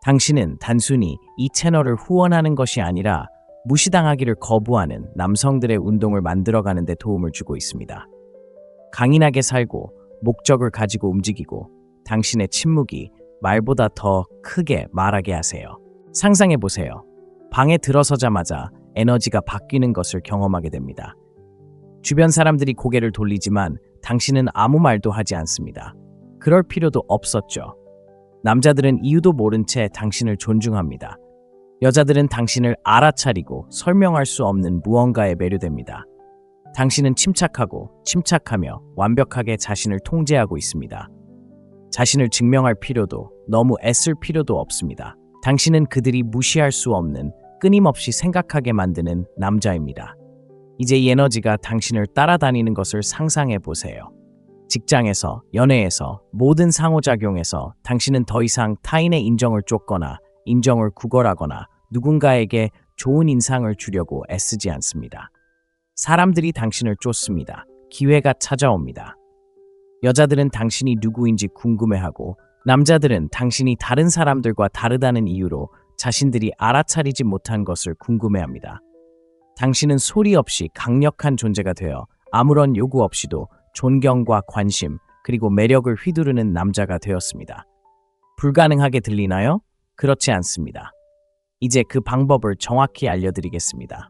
당신은 단순히 이 채널을 후원하는 것이 아니라 무시당하기를 거부하는 남성들의 운동을 만들어가는 데 도움을 주고 있습니다. 강인하게 살고 목적을 가지고 움직이고 당신의 침묵이 말보다 더 크게 말하게 하세요. 상상해보세요. 방에 들어서자마자 에너지가 바뀌는 것을 경험하게 됩니다. 주변 사람들이 고개를 돌리지만 당신은 아무 말도 하지 않습니다. 그럴 필요도 없었죠. 남자들은 이유도 모른 채 당신을 존중합니다. 여자들은 당신을 알아차리고 설명할 수 없는 무언가에 매료됩니다. 당신은 침착하고 침착하며 완벽하게 자신을 통제하고 있습니다. 자신을 증명할 필요도 너무 애쓸 필요도 없습니다. 당신은 그들이 무시할 수 없는, 끊임없이 생각하게 만드는 남자입니다. 이제 이 에너지가 당신을 따라다니는 것을 상상해 보세요. 직장에서, 연애에서, 모든 상호작용에서 당신은 더 이상 타인의 인정을 쫓거나 인정을 구걸하거나 누군가에게 좋은 인상을 주려고 애쓰지 않습니다. 사람들이 당신을 쫓습니다. 기회가 찾아옵니다. 여자들은 당신이 누구인지 궁금해하고 남자들은 당신이 다른 사람들과 다르다는 이유로 자신들이 알아차리지 못한 것을 궁금해합니다. 당신은 소리 없이 강력한 존재가 되어 아무런 요구 없이도 존경과 관심 그리고 매력을 휘두르는 남자가 되었습니다. 불가능하게 들리나요? 그렇지 않습니다. 이제 그 방법을 정확히 알려드리겠습니다.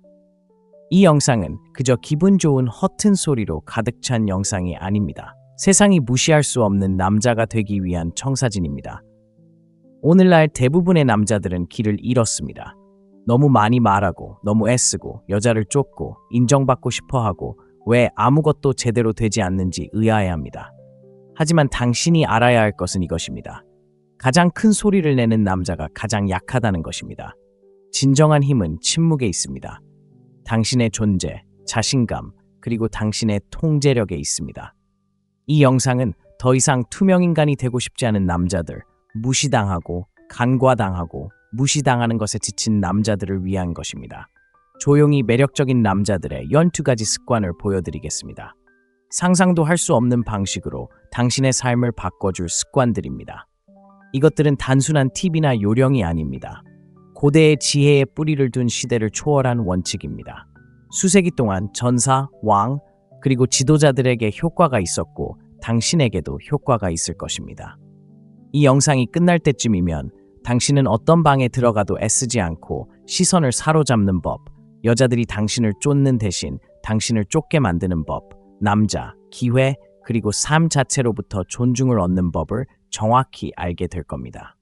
이 영상은 그저 기분 좋은 허튼 소리로 가득 찬 영상이 아닙니다. 세상이 무시할 수 없는 남자가 되기 위한 청사진입니다. 오늘날 대부분의 남자들은 길을 잃었습니다. 너무 많이 말하고 너무 애쓰고 여자를 쫓고 인정받고 싶어하고 왜 아무것도 제대로 되지 않는지 의아해합니다. 하지만 당신이 알아야 할 것은 이것입니다. 가장 큰 소리를 내는 남자가 가장 약하다는 것입니다. 진정한 힘은 침묵에 있습니다. 당신의 존재, 자신감, 그리고 당신의 통제력에 있습니다. 이 영상은 더 이상 투명인간이 되고 싶지 않은 남자들, 무시당하고 간과당하고 무시당하는 것에 지친 남자들을 위한 것입니다. 조용히 매력적인 남자들의 12가지 습관을 보여드리겠습니다. 상상도 할 수 없는 방식으로 당신의 삶을 바꿔줄 습관들입니다. 이것들은 단순한 팁이나 요령이 아닙니다. 고대의 지혜의 뿌리를 둔 시대를 초월한 원칙입니다. 수세기 동안 전사, 왕, 그리고 지도자들에게 효과가 있었고 당신에게도 효과가 있을 것입니다. 이 영상이 끝날 때쯤이면 당신은 어떤 방에 들어가도 애쓰지 않고 시선을 사로잡는 법, 여자들이 당신을 쫓는 대신 당신을 쫓게 만드는 법, 남자, 기회, 그리고 삶 자체로부터 존중을 얻는 법을 정확히 알게 될 겁니다.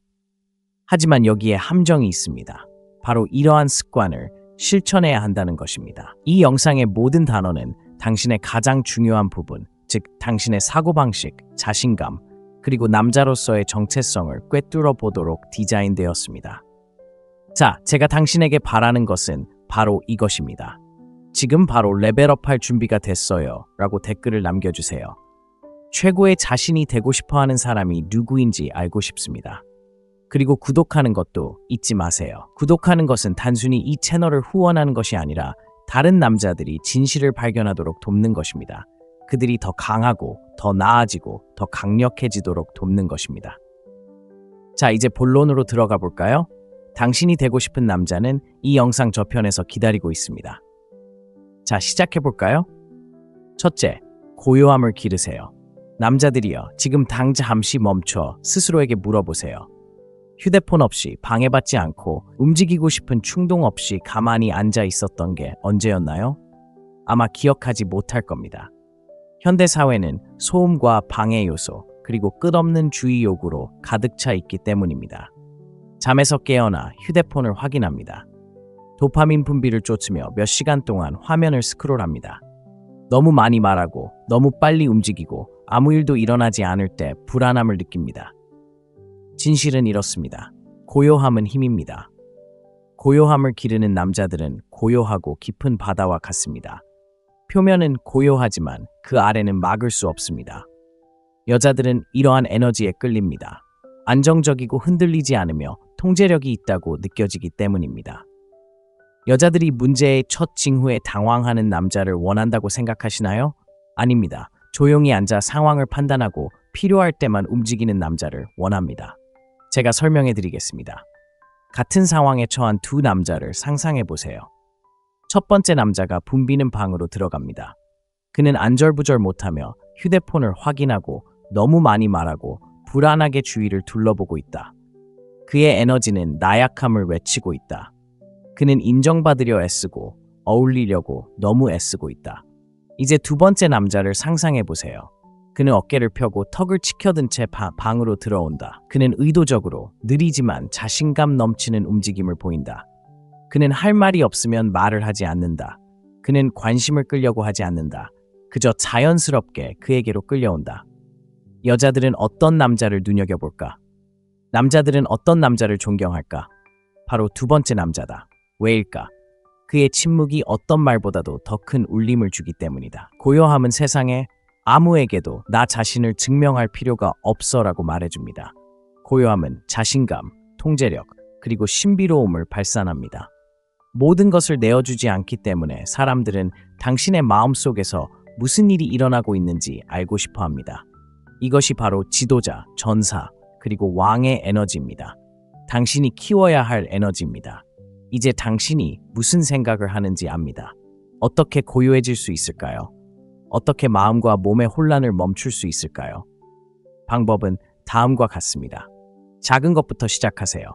하지만 여기에 함정이 있습니다. 바로 이러한 습관을 실천해야 한다는 것입니다. 이 영상의 모든 단어는 당신의 가장 중요한 부분, 즉 당신의 사고방식, 자신감, 그리고 남자로서의 정체성을 꿰뚫어 보도록 디자인되었습니다. 자, 제가 당신에게 바라는 것은 바로 이것입니다. 지금 바로 레벨업할 준비가 됐어요 라고 댓글을 남겨주세요. 최고의 자신이 되고 싶어하는 사람이 누구인지 알고 싶습니다. 그리고 구독하는 것도 잊지 마세요. 구독하는 것은 단순히 이 채널을 후원하는 것이 아니라 다른 남자들이 진실을 발견하도록 돕는 것입니다. 그들이 더 강하고 더 나아지고 더 강력해지도록 돕는 것입니다. 자, 이제 본론으로 들어가 볼까요? 당신이 되고 싶은 남자는 이 영상 저편에서 기다리고 있습니다. 자, 시작해 볼까요? 첫째, 고요함을 기르세요. 남자들이여, 지금 잠시 멈춰 스스로에게 물어보세요. 휴대폰 없이, 방해받지 않고 움직이고 싶은 충동 없이 가만히 앉아 있었던 게 언제였나요? 아마 기억하지 못할 겁니다. 현대 사회는 소음과 방해 요소, 그리고 끝없는 주의 요구로 가득 차 있기 때문입니다. 잠에서 깨어나 휴대폰을 확인합니다. 도파민 분비를 쫓으며 몇 시간 동안 화면을 스크롤합니다. 너무 많이 말하고 너무 빨리 움직이고 아무 일도 일어나지 않을 때 불안함을 느낍니다. 진실은 이렇습니다. 고요함은 힘입니다. 고요함을 기르는 남자들은 고요하고 깊은 바다와 같습니다. 표면은 고요하지만 그 아래는 막을 수 없습니다. 여자들은 이러한 에너지에 끌립니다. 안정적이고 흔들리지 않으며 통제력이 있다고 느껴지기 때문입니다. 여자들이 문제의 첫 징후에 당황하는 남자를 원한다고 생각하시나요? 아닙니다. 조용히 앉아 상황을 판단하고 필요할 때만 움직이는 남자를 원합니다. 제가 설명해 드리겠습니다. 같은 상황에 처한 두 남자를 상상해 보세요. 첫 번째 남자가 붐비는 방으로 들어갑니다. 그는 안절부절 못하며 휴대폰을 확인하고 너무 많이 말하고 불안하게 주위를 둘러보고 있다. 그의 에너지는 나약함을 외치고 있다. 그는 인정받으려 애쓰고 어울리려고 너무 애쓰고 있다. 이제 두 번째 남자를 상상해 보세요. 그는 어깨를 펴고 턱을 치켜든 채 방으로 들어온다. 그는 의도적으로 느리지만 자신감 넘치는 움직임을 보인다. 그는 할 말이 없으면 말을 하지 않는다. 그는 관심을 끌려고 하지 않는다. 그저 자연스럽게 그에게로 끌려온다. 여자들은 어떤 남자를 눈여겨볼까? 남자들은 어떤 남자를 존경할까? 바로 두 번째 남자다. 왜일까? 그의 침묵이 어떤 말보다도 더 큰 울림을 주기 때문이다. 고요함은 세상에 아무에게도 나 자신을 증명할 필요가 없어라고 말해줍니다. 고요함은 자신감, 통제력, 그리고 신비로움을 발산합니다. 모든 것을 내어주지 않기 때문에 사람들은 당신의 마음속에서 무슨 일이 일어나고 있는지 알고 싶어 합니다. 이것이 바로 지도자, 전사, 그리고 왕의 에너지입니다. 당신이 키워야 할 에너지입니다. 이제 당신이 무슨 생각을 하는지 압니다. 어떻게 고요해질 수 있을까요? 어떻게 마음과 몸의 혼란을 멈출 수 있을까요? 방법은 다음과 같습니다. 작은 것부터 시작하세요.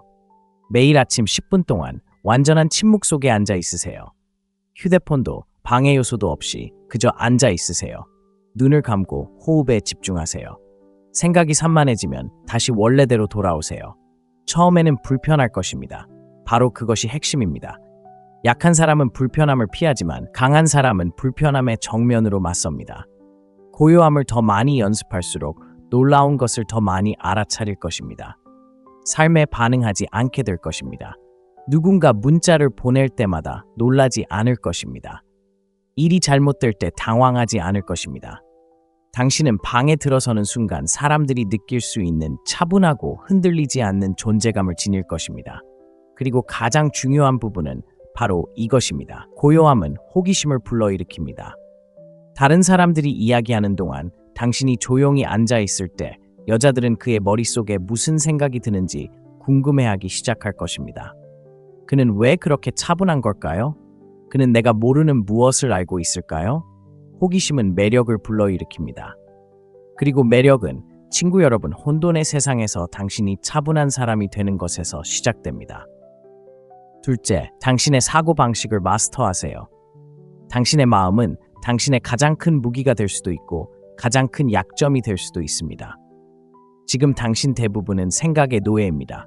매일 아침 10분 동안 완전한 침묵 속에 앉아 있으세요. 휴대폰도 방해 요소도 없이 그저 앉아 있으세요. 눈을 감고 호흡에 집중하세요. 생각이 산만해지면 다시 원래대로 돌아오세요. 처음에는 불편할 것입니다. 바로 그것이 핵심입니다. 약한 사람은 불편함을 피하지만 강한 사람은 불편함의 정면으로 맞섭니다. 고요함을 더 많이 연습할수록 놀라운 것을 더 많이 알아차릴 것입니다. 삶에 반응하지 않게 될 것입니다. 누군가 문자를 보낼 때마다 놀라지 않을 것입니다. 일이 잘못될 때 당황하지 않을 것입니다. 당신은 방에 들어서는 순간 사람들이 느낄 수 있는 차분하고 흔들리지 않는 존재감을 지닐 것입니다. 그리고 가장 중요한 부분은 바로 이것입니다. 고요함은 호기심을 불러일으킵니다. 다른 사람들이 이야기하는 동안 당신이 조용히 앉아 있을 때 여자들은 그의 머릿속에 무슨 생각이 드는지 궁금해하기 시작할 것입니다. 그는 왜 그렇게 차분한 걸까요? 그는 내가 모르는 무엇을 알고 있을까요? 호기심은 매력을 불러일으킵니다. 그리고 매력은 친구 여러분, 혼돈의 세상에서 당신이 차분한 사람이 되는 것에서 시작됩니다. 둘째, 당신의 사고방식을 마스터하세요. 당신의 마음은 당신의 가장 큰 무기가 될 수도 있고 가장 큰 약점이 될 수도 있습니다. 지금 당신 대부분은 생각의 노예입니다.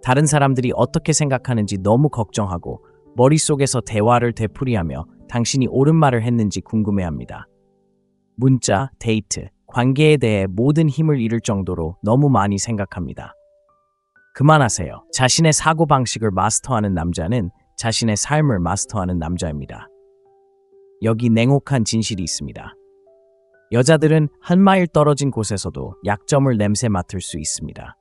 다른 사람들이 어떻게 생각하는지 너무 걱정하고 머릿속에서 대화를 되풀이하며 당신이 옳은 말을 했는지 궁금해합니다. 문자, 데이트, 관계에 대해 모든 힘을 잃을 정도로 너무 많이 생각합니다. 그만하세요. 자신의 사고방식을 마스터하는 남자는 자신의 삶을 마스터하는 남자입니다. 여기 냉혹한 진실이 있습니다. 여자들은 한 마일 떨어진 곳에서도 약점을 냄새 맡을 수 있습니다.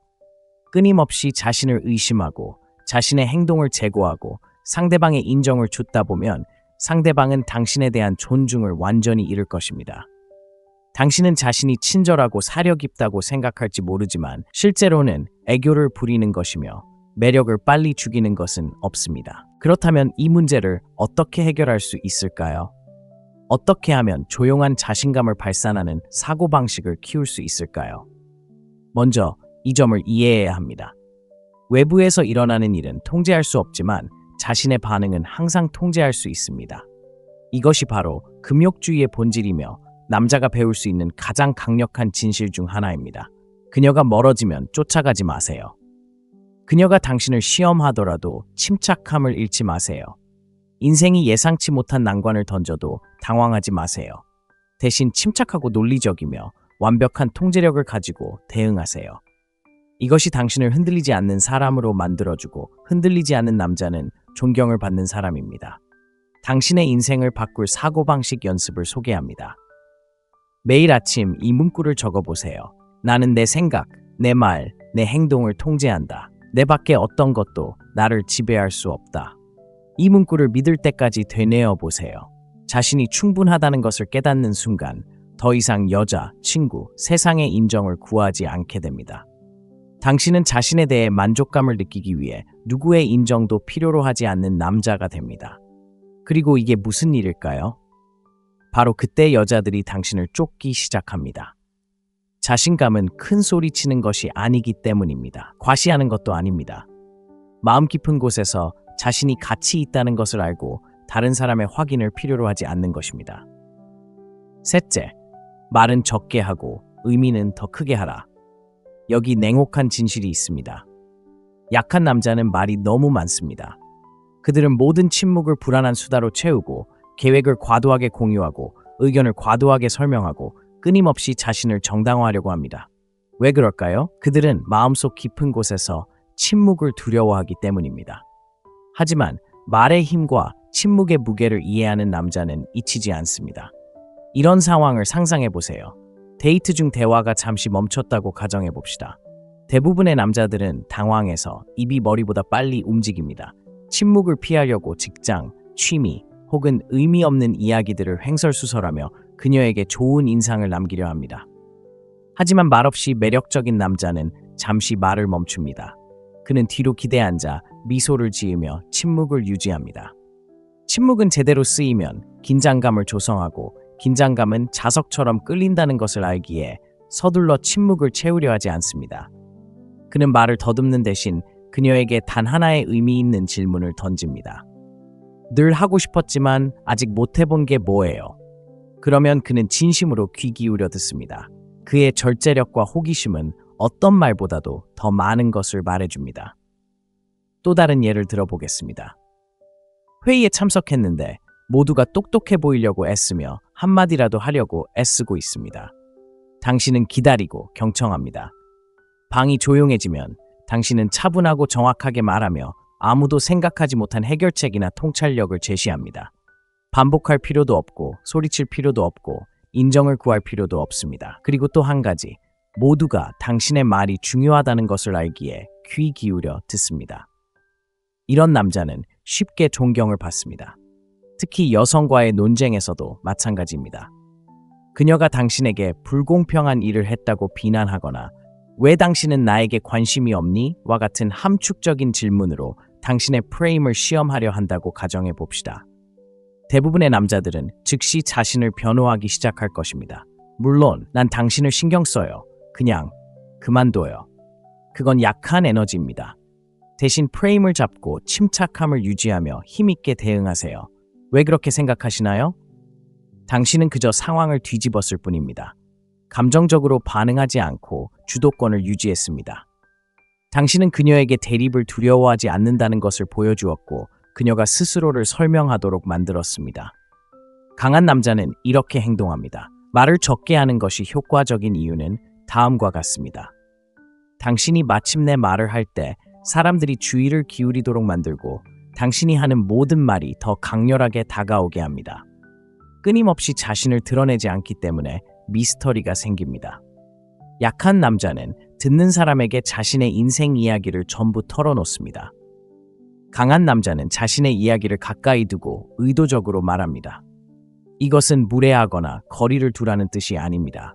끊임없이 자신을 의심하고 자신의 행동을 제고하고 상대방의 인정을 줍다 보면 상대방은 당신에 대한 존중을 완전히 잃을 것입니다. 당신은 자신이 친절하고 사려 깊다고 생각할지 모르지만 실제로는 애교를 부리는 것이며 매력을 빨리 죽이는 것은 없습니다. 그렇다면 이 문제를 어떻게 해결할 수 있을까요? 어떻게 하면 조용한 자신감을 발산하는 사고방식을 키울 수 있을까요? 먼저 이 점을 이해해야 합니다. 외부에서 일어나는 일은 통제할 수 없지만 자신의 반응은 항상 통제할 수 있습니다. 이것이 바로 금욕주의의 본질이며 남자가 배울 수 있는 가장 강력한 진실 중 하나입니다. 그녀가 멀어지면 쫓아가지 마세요. 그녀가 당신을 시험하더라도 침착함을 잃지 마세요. 인생이 예상치 못한 난관을 던져도 당황하지 마세요. 대신 침착하고 논리적이며 완벽한 통제력을 가지고 대응하세요. 이것이 당신을 흔들리지 않는 사람으로 만들어주고 흔들리지 않는 남자는 존경을 받는 사람입니다. 당신의 인생을 바꿀 사고방식 연습을 소개합니다. 매일 아침 이 문구를 적어보세요. 나는 내 생각, 내 말, 내 행동을 통제한다. 내 밖에 어떤 것도 나를 지배할 수 없다. 이 문구를 믿을 때까지 되뇌어 보세요. 자신이 충분하다는 것을 깨닫는 순간 더 이상 여자, 친구, 세상의 인정을 구하지 않게 됩니다. 당신은 자신에 대해 만족감을 느끼기 위해 누구의 인정도 필요로 하지 않는 남자가 됩니다. 그리고 이게 무슨 일일까요? 바로 그때 여자들이 당신을 쫓기 시작합니다. 자신감은 큰 소리 치는 것이 아니기 때문입니다. 과시하는 것도 아닙니다. 마음 깊은 곳에서 자신이 가치 있다는 것을 알고 다른 사람의 확인을 필요로 하지 않는 것입니다. 셋째, 말은 적게 하고 의미는 더 크게 하라. 여기 냉혹한 진실이 있습니다. 약한 남자는 말이 너무 많습니다. 그들은 모든 침묵을 불안한 수다로 채우고 계획을 과도하게 공유하고 의견을 과도하게 설명하고 끊임없이 자신을 정당화하려고 합니다. 왜 그럴까요? 그들은 마음속 깊은 곳에서 침묵을 두려워하기 때문입니다. 하지만 말의 힘과 침묵의 무게를 이해하는 남자는 잊히지 않습니다. 이런 상황을 상상해 보세요. 데이트 중 대화가 잠시 멈췄다고 가정해 봅시다. 대부분의 남자들은 당황해서 입이 머리보다 빨리 움직입니다. 침묵을 피하려고 직장, 취미 혹은 의미 없는 이야기들을 횡설수설하며 그녀에게 좋은 인상을 남기려 합니다. 하지만 말없이 매력적인 남자는 잠시 말을 멈춥니다. 그는 뒤로 기대앉아 미소를 지으며 침묵을 유지합니다. 침묵은 제대로 쓰이면 긴장감을 조성하고 긴장감은 자석처럼 끌린다는 것을 알기에 서둘러 침묵을 채우려 하지 않습니다. 그는 말을 더듬는 대신 그녀에게 단 하나의 의미 있는 질문을 던집니다. 늘 하고 싶었지만 아직 못 해본 게 뭐예요? 그러면 그는 진심으로 귀 기울여 듣습니다. 그의 절제력과 호기심은 어떤 말보다도 더 많은 것을 말해줍니다. 또 다른 예를 들어보겠습니다. 회의에 참석했는데 모두가 똑똑해 보이려고 애쓰며 한마디라도 하려고 애쓰고 있습니다. 당신은 기다리고 경청합니다. 방이 조용해지면 당신은 차분하고 정확하게 말하며 아무도 생각하지 못한 해결책이나 통찰력을 제시합니다. 반복할 필요도 없고 소리칠 필요도 없고 인정을 구할 필요도 없습니다. 그리고 또 한 가지, 모두가 당신의 말이 중요하다는 것을 알기에 귀 기울여 듣습니다. 이런 남자는 쉽게 존경을 받습니다. 특히 여성과의 논쟁에서도 마찬가지입니다. 그녀가 당신에게 불공평한 일을 했다고 비난하거나 왜 당신은 나에게 관심이 없니? 와 같은 함축적인 질문으로 당신의 프레임을 시험하려 한다고 가정해 봅시다. 대부분의 남자들은 즉시 자신을 변호하기 시작할 것입니다. 물론 난 당신을 신경 써요. 그냥 그만둬요. 그건 약한 에너지입니다. 대신 프레임을 잡고 침착함을 유지하며 힘있게 대응하세요. 왜 그렇게 생각하시나요? 당신은 그저 상황을 뒤집었을 뿐입니다. 감정적으로 반응하지 않고 주도권을 유지했습니다. 당신은 그녀에게 대립을 두려워하지 않는다는 것을 보여주었고 그녀가 스스로를 설명하도록 만들었습니다. 강한 남자는 이렇게 행동합니다. 말을 적게 하는 것이 효과적인 이유는 다음과 같습니다. 당신이 마침내 말을 할 때 사람들이 주의를 기울이도록 만들고 당신이 하는 모든 말이 더 강렬하게 다가오게 합니다. 끊임없이 자신을 드러내지 않기 때문에 미스터리가 생깁니다. 약한 남자는 듣는 사람에게 자신의 인생 이야기를 전부 털어놓습니다. 강한 남자는 자신의 이야기를 가까이 두고 의도적으로 말합니다. 이것은 무례하거나 거리를 두라는 뜻이 아닙니다.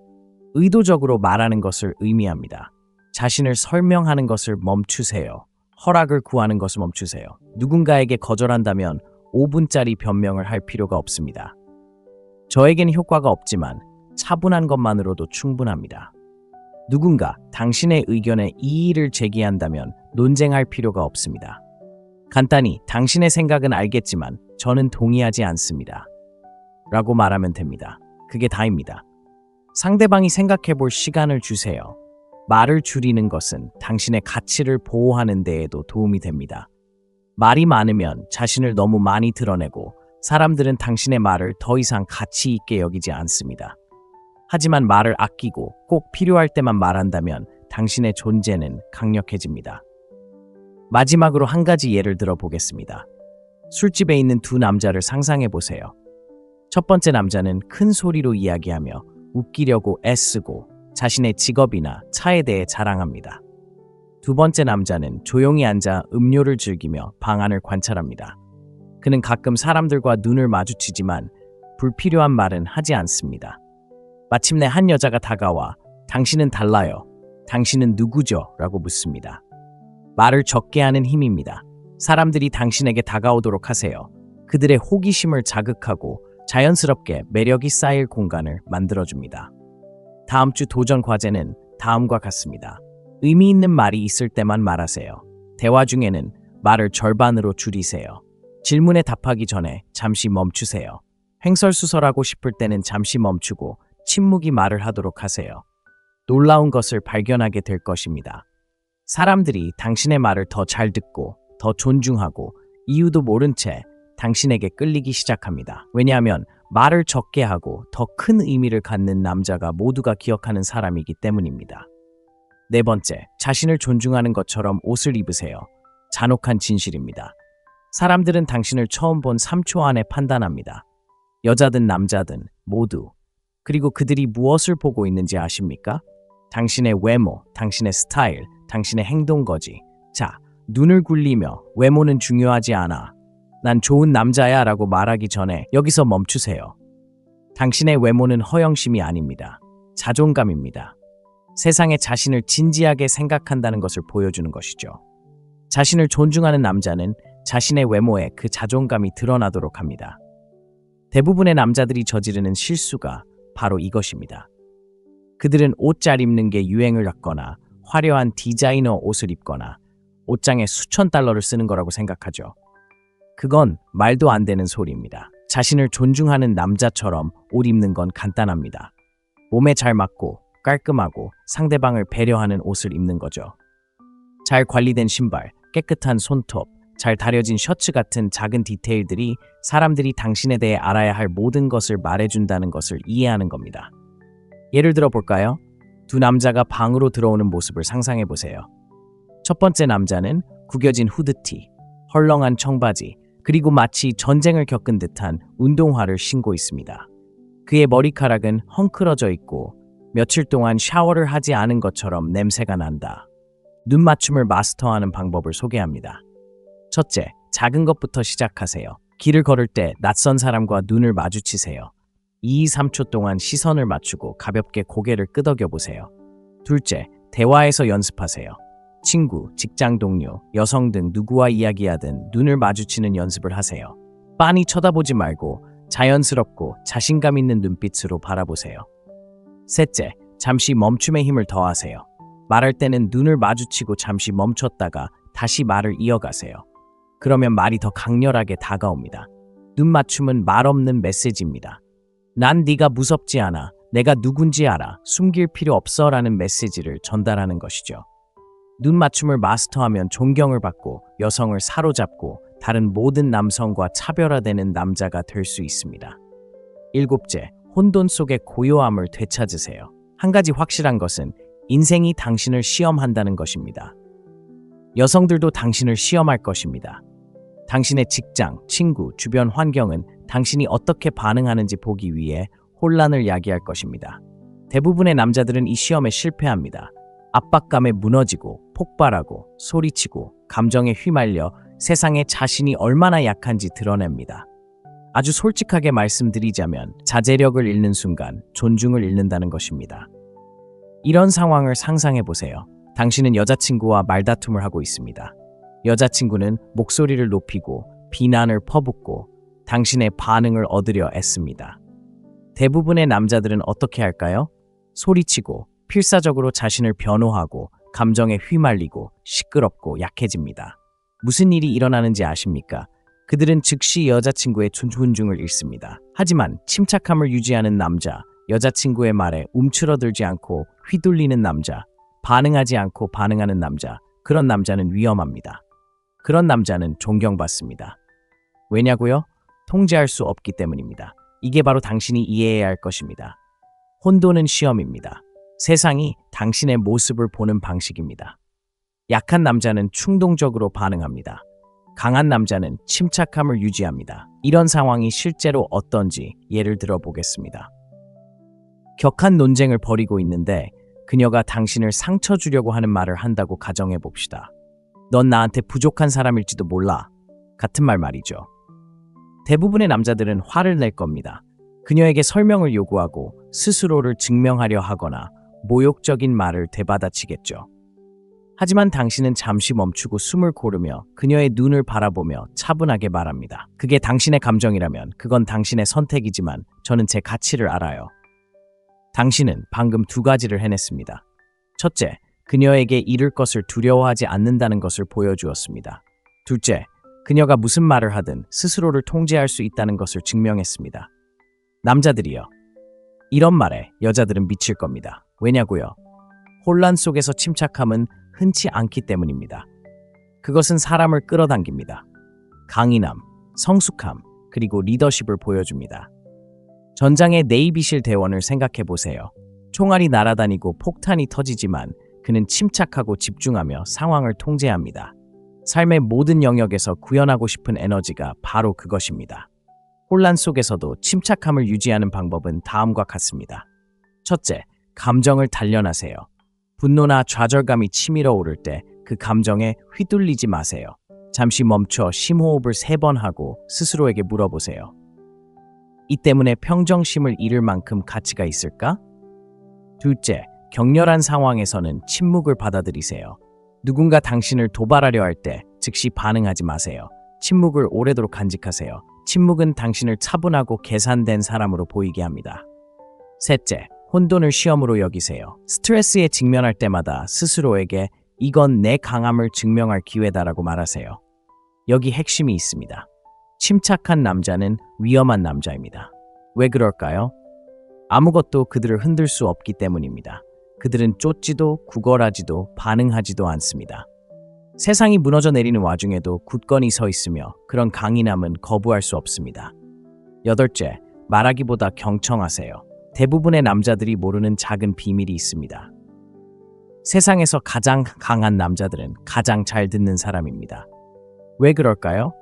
의도적으로 말하는 것을 의미합니다. 자신을 설명하는 것을 멈추세요. 허락을 구하는 것을 멈추세요. 누군가에게 거절한다면 5분짜리 변명을 할 필요가 없습니다. 저에겐 효과가 없지만 차분한 것만으로도 충분합니다. 누군가 당신의 의견에 이의를 제기한다면 논쟁할 필요가 없습니다. 간단히 당신의 생각은 알겠지만 저는 동의하지 않습니다. 라고 말하면 됩니다. 그게 다입니다. 상대방이 생각해 볼 시간을 주세요. 말을 줄이는 것은 당신의 가치를 보호하는 데에도 도움이 됩니다. 말이 많으면 자신을 너무 많이 드러내고 사람들은 당신의 말을 더 이상 가치 있게 여기지 않습니다. 하지만 말을 아끼고 꼭 필요할 때만 말한다면 당신의 존재는 강력해집니다. 마지막으로 한 가지 예를 들어 보겠습니다. 술집에 있는 두 남자를 상상해 보세요. 첫 번째 남자는 큰 소리로 이야기하며 웃기려고 애쓰고 자신의 직업이나 차에 대해 자랑합니다. 두 번째 남자는 조용히 앉아 음료를 즐기며 방 안을 관찰합니다. 그는 가끔 사람들과 눈을 마주치지만 불필요한 말은 하지 않습니다. 마침내 한 여자가 다가와 당신은 달라요. 당신은 누구죠? 라고 묻습니다. 말을 적게 하는 힘입니다. 사람들이 당신에게 다가오도록 하세요. 그들의 호기심을 자극하고 자연스럽게 매력이 쌓일 공간을 만들어줍니다. 다음 주 도전 과제는 다음과 같습니다. 의미 있는 말이 있을 때만 말하세요. 대화 중에는 말을 절반으로 줄이세요. 질문에 답하기 전에 잠시 멈추세요. 횡설수설하고 싶을 때는 잠시 멈추고 침묵이 말을 하도록 하세요. 놀라운 것을 발견하게 될 것입니다. 사람들이 당신의 말을 더 잘 듣고 더 존중하고 이유도 모른 채 당신에게 끌리기 시작합니다. 왜냐하면 말을 적게 하고 더 큰 의미를 갖는 남자가 모두가 기억하는 사람이기 때문입니다. 네 번째, 자신을 존중하는 것처럼 옷을 입으세요. 잔혹한 진실입니다. 사람들은 당신을 처음 본 3초 안에 판단합니다. 여자든 남자든 모두. 그리고 그들이 무엇을 보고 있는지 아십니까? 당신의 외모, 당신의 스타일, 당신의 행동거지. 자, 눈을 굴리며 외모는 중요하지 않아. 난 좋은 남자야 라고 말하기 전에 여기서 멈추세요. 당신의 외모는 허영심이 아닙니다. 자존감입니다. 세상에 자신을 진지하게 생각한다는 것을 보여주는 것이죠. 자신을 존중하는 남자는 자신의 외모에 그 자존감이 드러나도록 합니다. 대부분의 남자들이 저지르는 실수가 바로 이것입니다. 그들은 옷 잘 입는 게 유행을 갖거나 화려한 디자이너 옷을 입거나 옷장에 수천 달러를 쓰는 거라고 생각하죠. 그건 말도 안 되는 소리입니다. 자신을 존중하는 남자처럼 옷 입는 건 간단합니다. 몸에 잘 맞고 깔끔하고 상대방을 배려하는 옷을 입는 거죠. 잘 관리된 신발, 깨끗한 손톱, 잘 다려진 셔츠 같은 작은 디테일들이 사람들이 당신에 대해 알아야 할 모든 것을 말해준다는 것을 이해하는 겁니다. 예를 들어 볼까요? 두 남자가 방으로 들어오는 모습을 상상해 보세요. 첫 번째 남자는 구겨진 후드티, 헐렁한 청바지, 그리고 마치 전쟁을 겪은 듯한 운동화를 신고 있습니다. 그의 머리카락은 헝클어져 있고 며칠 동안 샤워를 하지 않은 것처럼 냄새가 난다. 눈 맞춤을 마스터하는 방법을 소개합니다. 첫째, 작은 것부터 시작하세요. 길을 걸을 때 낯선 사람과 눈을 마주치세요. 2-3초 동안 시선을 맞추고 가볍게 고개를 끄덕여 보세요. 둘째, 대화에서 연습하세요. 친구, 직장 동료, 여성 등 누구와 이야기하든 눈을 마주치는 연습을 하세요. 빤히 쳐다보지 말고 자연스럽고 자신감 있는 눈빛으로 바라보세요. 셋째, 잠시 멈춤의 힘을 더하세요. 말할 때는 눈을 마주치고 잠시 멈췄다가 다시 말을 이어가세요. 그러면 말이 더 강렬하게 다가옵니다. 눈 맞춤은 말 없는 메시지입니다. 난 네가 무섭지 않아. 내가 누군지 알아. 숨길 필요 없어 라는 메시지를 전달하는 것이죠. 눈 맞춤을 마스터하면 존경을 받고 여성을 사로잡고 다른 모든 남성과 차별화되는 남자가 될 수 있습니다. 일곱째, 혼돈 속의 고요함을 되찾으세요. 한 가지 확실한 것은 인생이 당신을 시험한다는 것입니다. 여성들도 당신을 시험할 것입니다. 당신의 직장, 친구, 주변 환경은 당신이 어떻게 반응하는지 보기 위해 혼란을 야기할 것입니다. 대부분의 남자들은 이 시험에 실패합니다. 압박감에 무너지고 폭발하고 소리치고 감정에 휘말려 세상에 자신이 얼마나 약한지 드러냅니다. 아주 솔직하게 말씀드리자면 자제력을 잃는 순간 존중을 잃는다는 것입니다. 이런 상황을 상상해 보세요. 당신은 여자친구와 말다툼을 하고 있습니다. 여자친구는 목소리를 높이고 비난을 퍼붓고 당신의 반응을 얻으려 애씁니다. 대부분의 남자들은 어떻게 할까요? 소리치고 필사적으로 자신을 변호하고 감정에 휘말리고 시끄럽고 약해집니다. 무슨 일이 일어나는지 아십니까? 그들은 즉시 여자친구의 존중을 잃습니다. 하지만 침착함을 유지하는 남자, 여자친구의 말에 움츠러들지 않고 휘둘리는 남자, 반응하지 않고 반응하는 남자, 그런 남자는 위험합니다. 그런 남자는 존경받습니다. 왜냐고요? 통제할 수 없기 때문입니다. 이게 바로 당신이 이해해야 할 것입니다. 혼돈은 시험입니다. 세상이 당신의 모습을 보는 방식입니다. 약한 남자는 충동적으로 반응합니다. 강한 남자는 침착함을 유지합니다. 이런 상황이 실제로 어떤지 예를 들어 보겠습니다. 격한 논쟁을 벌이고 있는데 그녀가 당신을 상처 주려고 하는 말을 한다고 가정해 봅시다. 넌 나한테 부족한 사람일지도 몰라. 같은 말이죠. 대부분의 남자들은 화를 낼 겁니다. 그녀에게 설명을 요구하고 스스로를 증명하려 하거나 모욕적인 말을 되받아치겠죠. 하지만 당신은 잠시 멈추고 숨을 고르며 그녀의 눈을 바라보며 차분하게 말합니다. 그게 당신의 감정이라면 그건 당신의 선택이지만 저는 제 가치를 알아요. 당신은 방금 두 가지를 해냈습니다. 첫째, 그녀에게 잃을 것을 두려워하지 않는다는 것을 보여주었습니다. 둘째, 그녀가 무슨 말을 하든 스스로를 통제할 수 있다는 것을 증명했습니다. 남자들이요. 이런 말에 여자들은 미칠 겁니다. 왜냐고요? 혼란 속에서 침착함은 흔치 않기 때문입니다. 그것은 사람을 끌어당깁니다. 강인함, 성숙함, 그리고 리더십을 보여줍니다. 전장의 네이비실 대원을 생각해 보세요. 총알이 날아다니고 폭탄이 터지지만 그는 침착하고 집중하며 상황을 통제합니다. 삶의 모든 영역에서 구현하고 싶은 에너지가 바로 그것입니다. 혼란 속에서도 침착함을 유지하는 방법은 다음과 같습니다. 첫째, 감정을 단련하세요. 분노나 좌절감이 치밀어 오를 때 그 감정에 휘둘리지 마세요. 잠시 멈춰 심호흡을 3번 하고 스스로에게 물어보세요. 이 때문에 평정심을 잃을 만큼 가치가 있을까? 둘째, 격렬한 상황에서는 침묵을 받아들이세요. 누군가 당신을 도발하려 할 때 즉시 반응하지 마세요. 침묵을 오래도록 간직하세요. 침묵은 당신을 차분하고 계산된 사람으로 보이게 합니다. 셋째, 혼돈을 시험으로 여기세요. 스트레스에 직면할 때마다 스스로에게 이건 내 강함을 증명할 기회다라고 말하세요. 여기 핵심이 있습니다. 침착한 남자는 위험한 남자입니다. 왜 그럴까요? 아무것도 그들을 흔들 수 없기 때문입니다. 그들은 쫓지도 구걸하지도 반응하지도 않습니다. 세상이 무너져 내리는 와중에도 굳건히 서 있으며 그런 강인함은 거부할 수 없습니다. 여덟째, 말하기보다 경청하세요. 대부분의 남자들이 모르는 작은 비밀이 있습니다. 세상에서 가장 강한 남자들은 가장 잘 듣는 사람입니다. 왜 그럴까요?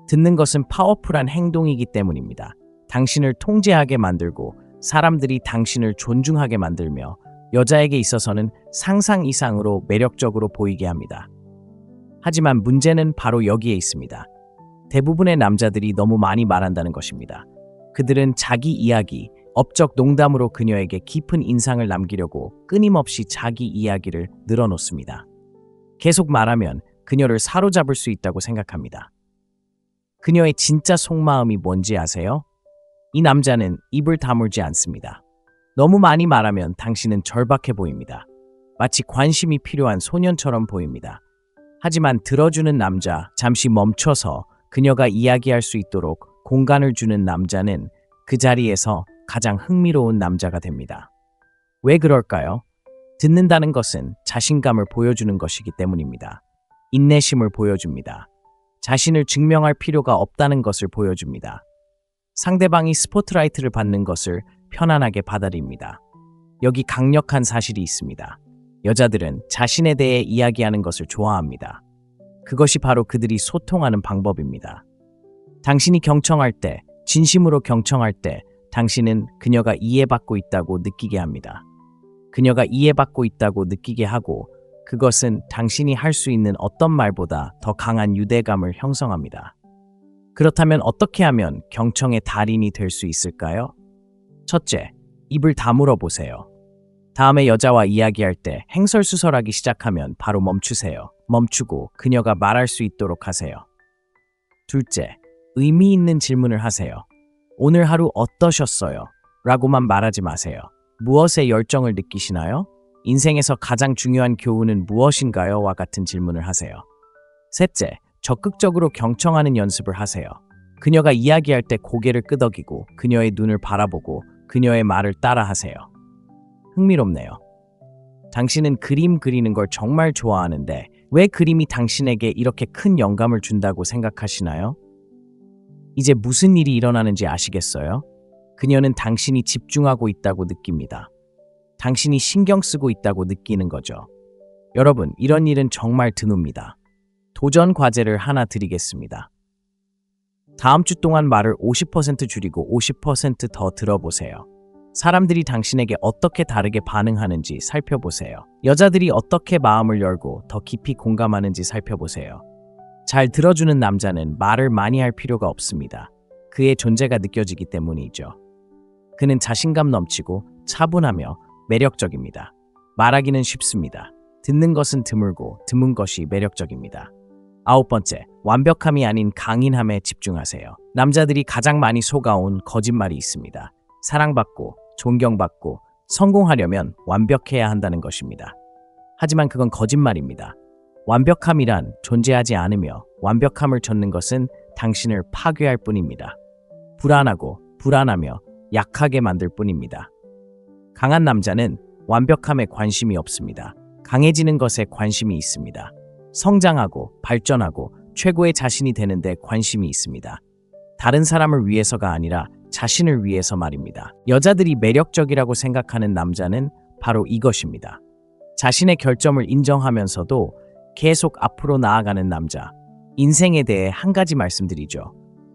듣는 것은 파워풀한 행동이기 때문입니다. 당신을 통제하게 만들고 사람들이 당신을 존중하게 만들며 여자에게 있어서는 상상 이상으로 매력적으로 보이게 합니다. 하지만 문제는 바로 여기에 있습니다. 대부분의 남자들이 너무 많이 말한다는 것입니다. 그들은 자기 이야기, 업적 농담으로 그녀에게 깊은 인상을 남기려고 끊임없이 자기 이야기를 늘어놓습니다. 계속 말하면 그녀를 사로잡을 수 있다고 생각합니다. 그녀의 진짜 속마음이 뭔지 아세요? 이 남자는 입을 다물지 않습니다. 너무 많이 말하면 당신은 절박해 보입니다. 마치 관심이 필요한 소년처럼 보입니다. 하지만 들어주는 남자, 잠시 멈춰서 그녀가 이야기할 수 있도록 공간을 주는 남자는 그 자리에서 가장 흥미로운 남자가 됩니다. 왜 그럴까요? 듣는다는 것은 자신감을 보여주는 것이기 때문입니다. 인내심을 보여줍니다. 자신을 증명할 필요가 없다는 것을 보여줍니다. 상대방이 스포트라이트를 받는 것을 편안하게 받아들입니다. 여기 강력한 사실이 있습니다. 여자들은 자신에 대해 이야기하는 것을 좋아합니다. 그것이 바로 그들이 소통하는 방법입니다. 당신이 경청할 때, 진심으로 경청할 때, 당신은 그녀가 이해받고 있다고 느끼게 합니다. 그녀가 이해받고 있다고 느끼게 하고, 그것은 당신이 할 수 있는 어떤 말보다 더 강한 유대감을 형성합니다. 그렇다면 어떻게 하면 경청의 달인이 될 수 있을까요? 첫째, 입을 다물어 보세요. 다음에 여자와 이야기할 때 행설수설하기 시작하면 바로 멈추세요. 멈추고 그녀가 말할 수 있도록 하세요. 둘째, 의미 있는 질문을 하세요. 오늘 하루 어떠셨어요? 라고만 말하지 마세요. 무엇에 열정을 느끼시나요? 인생에서 가장 중요한 교훈은 무엇인가요? 와 같은 질문을 하세요. 셋째, 적극적으로 경청하는 연습을 하세요. 그녀가 이야기할 때 고개를 끄덕이고 그녀의 눈을 바라보고 그녀의 말을 따라하세요. 흥미롭네요. 당신은 그림 그리는 걸 정말 좋아하는데 왜 그림이 당신에게 이렇게 큰 영감을 준다고 생각하시나요? 이제 무슨 일이 일어나는지 아시겠어요? 그녀는 당신이 집중하고 있다고 느낍니다. 당신이 신경 쓰고 있다고 느끼는 거죠. 여러분, 이런 일은 정말 드뭅니다. 도전 과제를 하나 드리겠습니다. 다음 주 동안 말을 50% 줄이고 50% 더 들어보세요. 사람들이 당신에게 어떻게 다르게 반응하는지 살펴보세요. 여자들이 어떻게 마음을 열고 더 깊이 공감하는지 살펴보세요. 잘 들어주는 남자는 말을 많이 할 필요가 없습니다. 그의 존재가 느껴지기 때문이죠. 그는 자신감 넘치고 차분하며 매력적입니다. 말하기는 쉽습니다. 듣는 것은 드물고 드문 것이 매력적입니다. 아홉 번째, 완벽함이 아닌 강인함에 집중하세요. 남자들이 가장 많이 속아온 거짓말이 있습니다. 사랑받고 존경받고 성공하려면 완벽해야 한다는 것입니다. 하지만 그건 거짓말입니다. 완벽함이란 존재하지 않으며 완벽함을 찾는 것은 당신을 파괴할 뿐입니다. 불안하며 약하게 만들 뿐입니다. 강한 남자는 완벽함에 관심이 없습니다. 강해지는 것에 관심이 있습니다. 성장하고 발전하고 최고의 자신이 되는데 관심이 있습니다. 다른 사람을 위해서가 아니라 자신을 위해서 말입니다. 여자들이 매력적이라고 생각하는 남자는 바로 이것입니다. 자신의 결점을 인정하면서도 계속 앞으로 나아가는 남자. 인생에 대해 한 가지 말씀드리죠.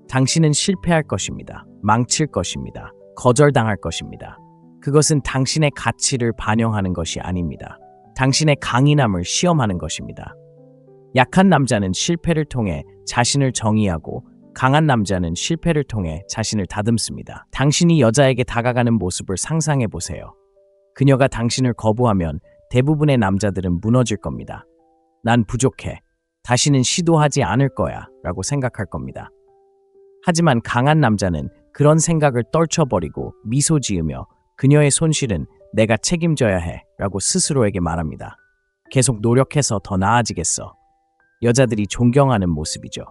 당신은 실패할 것입니다. 망칠 것입니다. 거절당할 것입니다. 그것은 당신의 가치를 반영하는 것이 아닙니다. 당신의 강인함을 시험하는 것입니다. 약한 남자는 실패를 통해 자신을 정의하고 강한 남자는 실패를 통해 자신을 다듬습니다. 당신이 여자에게 다가가는 모습을 상상해 보세요. 그녀가 당신을 거부하면 대부분의 남자들은 무너질 겁니다. 난 부족해. 다시는 시도하지 않을 거야. 라고 생각할 겁니다. 하지만 강한 남자는 그런 생각을 떨쳐버리고 미소 지으며 그녀의 손실은 내가 책임져야 해. 라고 스스로에게 말합니다. 계속 노력해서 더 나아지겠어. 여자들이 존경하는 모습이죠.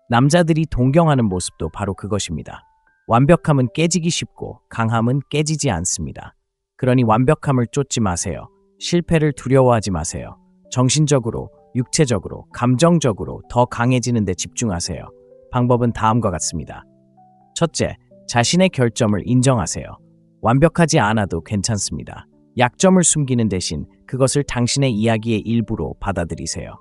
남자들이 동경하는 모습도 바로 그것입니다. 완벽함은 깨지기 쉽고 강함은 깨지지 않습니다. 그러니 완벽함을 쫓지 마세요. 실패를 두려워하지 마세요. 정신적으로, 육체적으로, 감정적으로 더 강해지는 데 집중하세요. 방법은 다음과 같습니다. 첫째, 자신의 결점을 인정하세요. 완벽하지 않아도 괜찮습니다. 약점을 숨기는 대신 그것을 당신의 이야기의 일부로 받아들이세요.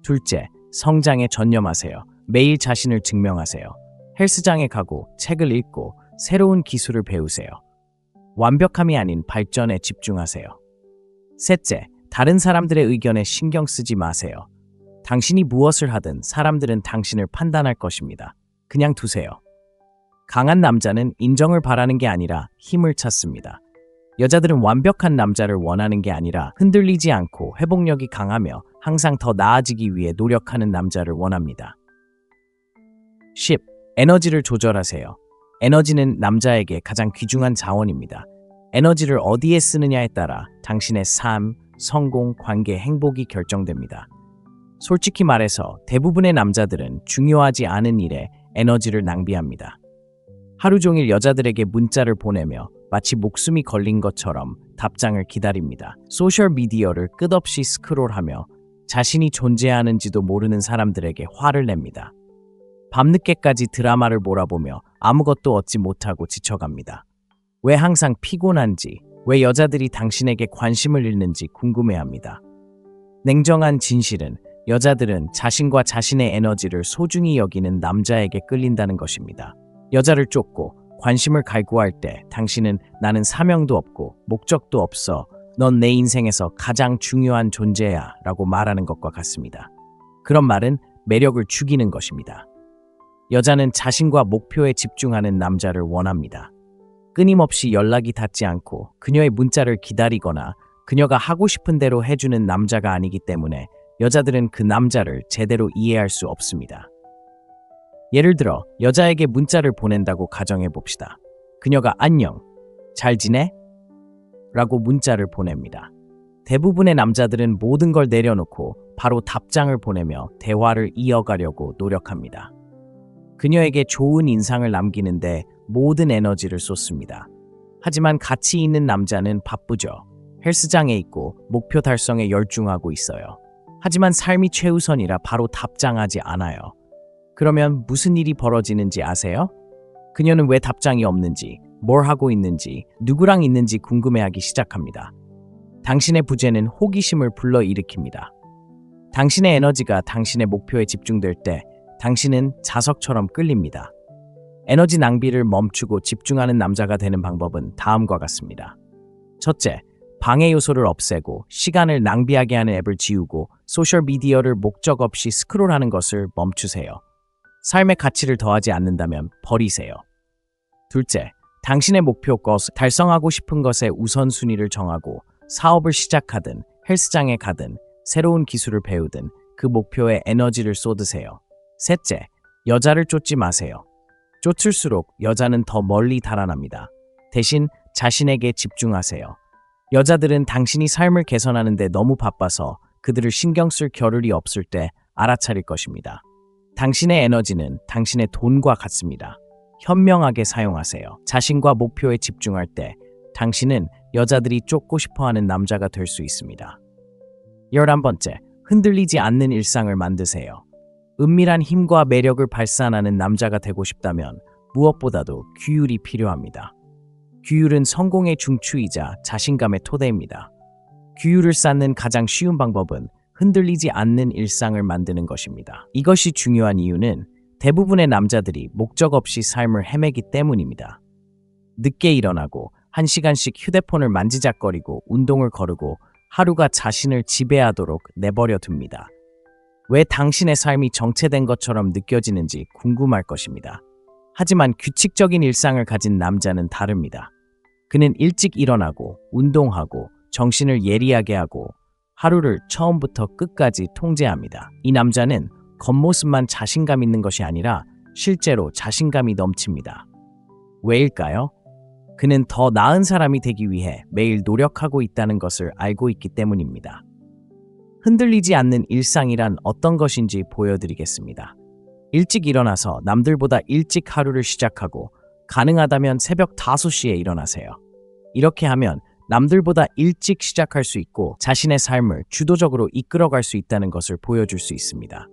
둘째, 성장에 전념하세요. 매일 자신을 증명하세요. 헬스장에 가고 책을 읽고 새로운 기술을 배우세요. 완벽함이 아닌 발전에 집중하세요. 셋째, 다른 사람들의 의견에 신경 쓰지 마세요. 당신이 무엇을 하든 사람들은 당신을 판단할 것입니다. 그냥 두세요. 강한 남자는 인정을 바라는 게 아니라 힘을 찾습니다. 여자들은 완벽한 남자를 원하는 게 아니라 흔들리지 않고 회복력이 강하며 항상 더 나아지기 위해 노력하는 남자를 원합니다. 10. 에너지를 조절하세요. 에너지는 남자에게 가장 귀중한 자원입니다. 에너지를 어디에 쓰느냐에 따라 당신의 삶, 성공, 관계, 행복이 결정됩니다. 솔직히 말해서 대부분의 남자들은 중요하지 않은 일에 에너지를 낭비합니다. 하루 종일 여자들에게 문자를 보내며 마치 목숨이 걸린 것처럼 답장을 기다립니다. 소셜미디어를 끝없이 스크롤하며 자신이 존재하는지도 모르는 사람들에게 화를 냅니다. 밤늦게까지 드라마를 몰아보며 아무것도 얻지 못하고 지쳐갑니다. 왜 항상 피곤한지, 왜 여자들이 당신에게 관심을 잃는지 궁금해합니다. 냉정한 진실은 여자들은 자신과 자신의 에너지를 소중히 여기는 남자에게 끌린다는 것입니다. 여자를 쫓고 관심을 갈구할 때 당신은 나는 사명도 없고 목적도 없어. 넌 내 인생에서 가장 중요한 존재야 라고 말하는 것과 같습니다. 그런 말은 매력을 죽이는 것입니다. 여자는 자신과 목표에 집중하는 남자를 원합니다. 끊임없이 연락이 닿지 않고 그녀의 문자를 기다리거나 그녀가 하고 싶은 대로 해주는 남자가 아니기 때문에 여자들은 그 남자를 제대로 이해할 수 없습니다. 예를 들어 여자에게 문자를 보낸다고 가정해 봅시다. 그녀가 안녕, 잘 지내? 라고 문자를 보냅니다. 대부분의 남자들은 모든 걸 내려놓고 바로 답장을 보내며 대화를 이어가려고 노력합니다. 그녀에게 좋은 인상을 남기는데 모든 에너지를 쏟습니다. 하지만 가치 있는 남자는 바쁘죠. 헬스장에 있고 목표 달성에 열중하고 있어요. 하지만 삶이 최우선이라 바로 답장하지 않아요. 그러면 무슨 일이 벌어지는지 아세요? 그녀는 왜 답장이 없는지, 뭘 하고 있는지, 누구랑 있는지 궁금해하기 시작합니다. 당신의 부재는 호기심을 불러일으킵니다. 당신의 에너지가 당신의 목표에 집중될 때 당신은 자석처럼 끌립니다. 에너지 낭비를 멈추고 집중하는 남자가 되는 방법은 다음과 같습니다. 첫째, 방해 요소를 없애고 시간을 낭비하게 하는 앱을 지우고 소셜미디어를 목적 없이 스크롤하는 것을 멈추세요. 삶의 가치를 더하지 않는다면 버리세요. 둘째, 당신의 목표 것, 달성하고 싶은 것의 우선순위를 정하고 사업을 시작하든 헬스장에 가든 새로운 기술을 배우든 그 목표에 에너지를 쏟으세요. 셋째, 여자를 쫓지 마세요. 쫓을수록 여자는 더 멀리 달아납니다. 대신 자신에게 집중하세요. 여자들은 당신이 삶을 개선하는 데 너무 바빠서 그들을 신경 쓸 겨를이 없을 때 알아차릴 것입니다. 당신의 에너지는 당신의 돈과 같습니다. 현명하게 사용하세요. 자신과 목표에 집중할 때 당신은 여자들이 쫓고 싶어하는 남자가 될 수 있습니다. 11번째, 흔들리지 않는 일상을 만드세요. 은밀한 힘과 매력을 발산하는 남자가 되고 싶다면 무엇보다도 규율이 필요합니다. 규율은 성공의 중추이자 자신감의 토대입니다. 규율을 쌓는 가장 쉬운 방법은 흔들리지 않는 일상을 만드는 것입니다. 이것이 중요한 이유는 대부분의 남자들이 목적 없이 삶을 헤매기 때문입니다. 늦게 일어나고 1시간씩 휴대폰을 만지작거리고 운동을 거르고 하루가 자신을 지배하도록 내버려 둡니다. 왜 당신의 삶이 정체된 것처럼 느껴지는지 궁금할 것입니다. 하지만 규칙적인 일상을 가진 남자는 다릅니다. 그는 일찍 일어나고 운동하고 정신을 예리하게 하고 하루를 처음부터 끝까지 통제합니다. 이 남자는 겉모습만 자신감 있는 것이 아니라 실제로 자신감이 넘칩니다. 왜일까요? 그는 더 나은 사람이 되기 위해 매일 노력하고 있다는 것을 알고 있기 때문입니다. 흔들리지 않는 일상이란 어떤 것인지 보여드리겠습니다. 일찍 일어나서 남들보다 일찍 하루를 시작하고 가능하다면 새벽 5시에 일어나세요. 이렇게 하면 남들보다 일찍 시작할 수 있고 자신의 삶을 주도적으로 이끌어갈 수 있다는 것을 보여줄 수 있습니다.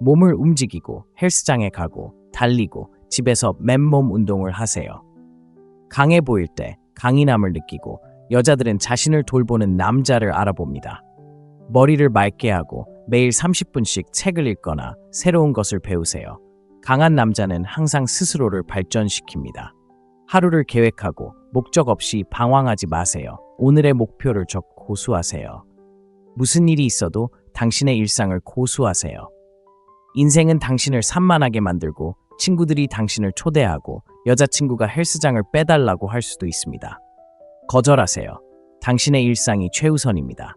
몸을 움직이고 헬스장에 가고 달리고 집에서 맨몸 운동을 하세요. 강해 보일 때 강인함을 느끼고 여자들은 자신을 돌보는 남자를 알아봅니다. 머리를 맑게 하고 매일 30분씩 책을 읽거나 새로운 것을 배우세요. 강한 남자는 항상 스스로를 발전시킵니다. 하루를 계획하고 목적 없이 방황하지 마세요. 오늘의 목표를 적 고수하세요. 무슨 일이 있어도 당신의 일상을 고수하세요. 인생은 당신을 산만하게 만들고 친구들이 당신을 초대하고 여자친구가 헬스장을 빼달라고 할 수도 있습니다. 거절하세요. 당신의 일상이 최우선입니다.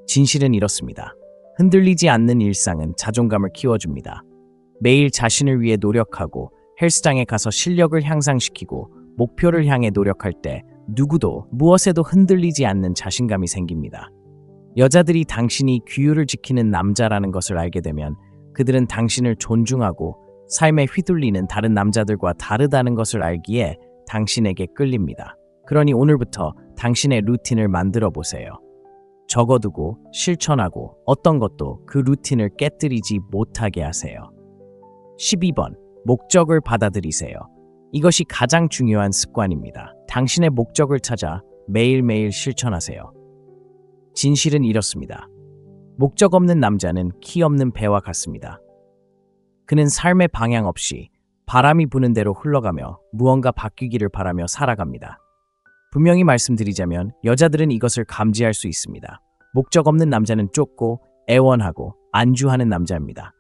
진실은 이렇습니다. 흔들리지 않는 일상은 자존감을 키워줍니다. 매일 자신을 위해 노력하고 헬스장에 가서 실력을 향상시키고 목표를 향해 노력할 때 누구도 무엇에도 흔들리지 않는 자신감이 생깁니다. 여자들이 당신이 규율을 지키는 남자라는 것을 알게 되면 그들은 당신을 존중하고 삶에 휘둘리는 다른 남자들과 다르다는 것을 알기에 당신에게 끌립니다. 그러니 오늘부터 당신의 루틴을 만들어 보세요. 적어두고 실천하고 어떤 것도 그 루틴을 깨뜨리지 못하게 하세요. 12번, 목적을 받아들이세요. 이것이 가장 중요한 습관입니다. 당신의 목적을 찾아 매일매일 실천하세요. 진실은 이렇습니다. 목적 없는 남자는 키 없는 배와 같습니다. 그는 삶의 방향 없이 바람이 부는 대로 흘러가며 무언가 바뀌기를 바라며 살아갑니다. 분명히 말씀드리자면 여자들은 이것을 감지할 수 있습니다. 목적 없는 남자는 쫓고 애원하고 안주하는 남자입니다.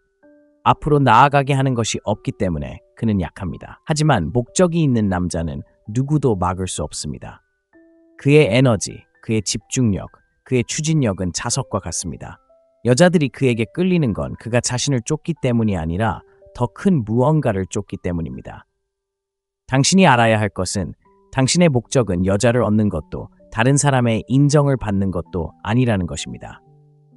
앞으로 나아가게 하는 것이 없기 때문에 그는 약합니다. 하지만 목적이 있는 남자는 누구도 막을 수 없습니다. 그의 에너지, 그의 집중력, 그의 추진력은 자석과 같습니다. 여자들이 그에게 끌리는 건 그가 자신을 쫓기 때문이 아니라 더 큰 무언가를 쫓기 때문입니다. 당신이 알아야 할 것은 당신의 목적은 여자를 얻는 것도 다른 사람의 인정을 받는 것도 아니라는 것입니다.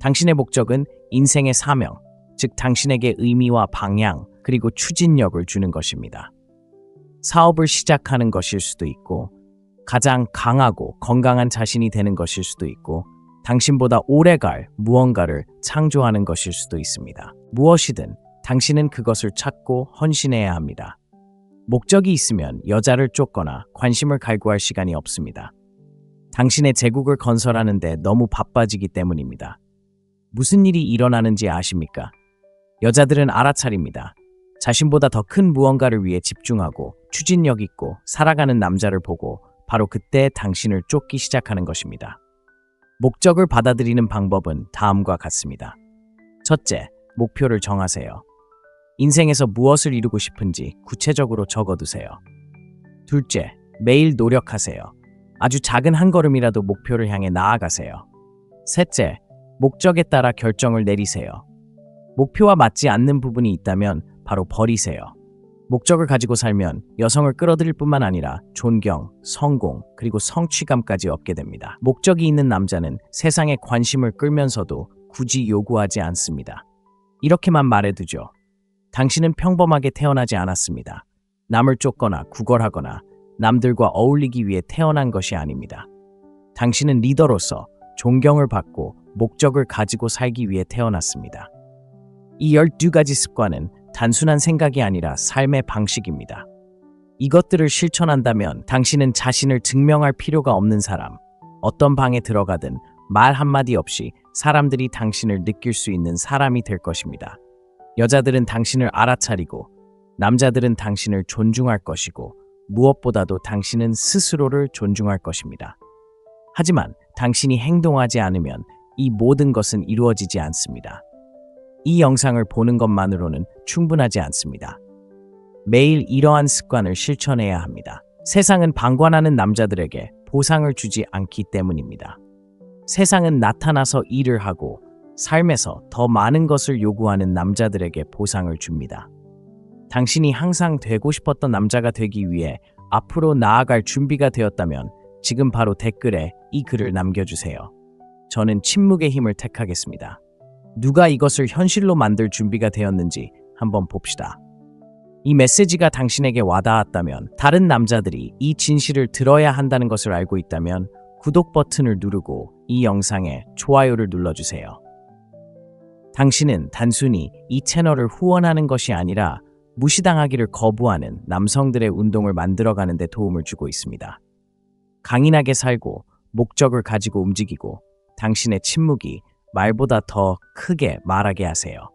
당신의 목적은 인생의 사명, 즉 당신에게 의미와 방향, 그리고 추진력을 주는 것입니다. 사업을 시작하는 것일 수도 있고, 가장 강하고 건강한 자신이 되는 것일 수도 있고, 당신보다 오래갈 무언가를 창조하는 것일 수도 있습니다. 무엇이든 당신은 그것을 찾고 헌신해야 합니다. 목적이 있으면 여자를 쫓거나 관심을 갈구할 시간이 없습니다. 당신의 제국을 건설하는 데 너무 바빠지기 때문입니다. 무슨 일이 일어나는지 아십니까? 여자들은 알아차립니다. 자신보다 더 큰 무언가를 위해 집중하고 추진력 있고 살아가는 남자를 보고 바로 그때 당신을 쫓기 시작하는 것입니다. 목적을 받아들이는 방법은 다음과 같습니다. 첫째, 목표를 정하세요. 인생에서 무엇을 이루고 싶은지 구체적으로 적어두세요. 둘째, 매일 노력하세요. 아주 작은 한 걸음이라도 목표를 향해 나아가세요. 셋째, 목적에 따라 결정을 내리세요. 목표와 맞지 않는 부분이 있다면 바로 버리세요. 목적을 가지고 살면 여성을 끌어들일 뿐만 아니라 존경, 성공, 그리고 성취감까지 얻게 됩니다. 목적이 있는 남자는 세상의 관심을 끌면서도 굳이 요구하지 않습니다. 이렇게만 말해두죠. 당신은 평범하게 태어나지 않았습니다. 남을 쫓거나 구걸하거나 남들과 어울리기 위해 태어난 것이 아닙니다. 당신은 리더로서 존경을 받고 목적을 가지고 살기 위해 태어났습니다. 이 12가지 습관은 단순한 생각이 아니라 삶의 방식입니다. 이것들을 실천한다면 당신은 자신을 증명할 필요가 없는 사람, 어떤 방에 들어가든 말 한마디 없이 사람들이 당신을 느낄 수 있는 사람이 될 것입니다. 여자들은 당신을 알아차리고 남자들은 당신을 존중할 것이고 무엇보다도 당신은 스스로를 존중할 것입니다. 하지만 당신이 행동하지 않으면 이 모든 것은 이루어지지 않습니다. 이 영상을 보는 것만으로는 충분하지 않습니다. 매일 이러한 습관을 실천해야 합니다. 세상은 방관하는 남자들에게 보상을 주지 않기 때문입니다. 세상은 나타나서 일을 하고 삶에서 더 많은 것을 요구하는 남자들에게 보상을 줍니다. 당신이 항상 되고 싶었던 남자가 되기 위해 앞으로 나아갈 준비가 되었다면 지금 바로 댓글에 이 글을 남겨주세요. 저는 침묵의 힘을 택하겠습니다. 누가 이것을 현실로 만들 준비가 되었는지 한번 봅시다. 이 메시지가 당신에게 와닿았다면, 다른 남자들이 이 진실을 들어야 한다는 것을 알고 있다면 구독 버튼을 누르고 이 영상에 좋아요를 눌러주세요. 당신은 단순히 이 채널을 후원하는 것이 아니라 무시당하기를 거부하는 남성들의 운동을 만들어가는 데 도움을 주고 있습니다. 강인하게 살고 목적을 가지고 움직이고 당신의 침묵이 말보다 더 크게 말하게 하세요.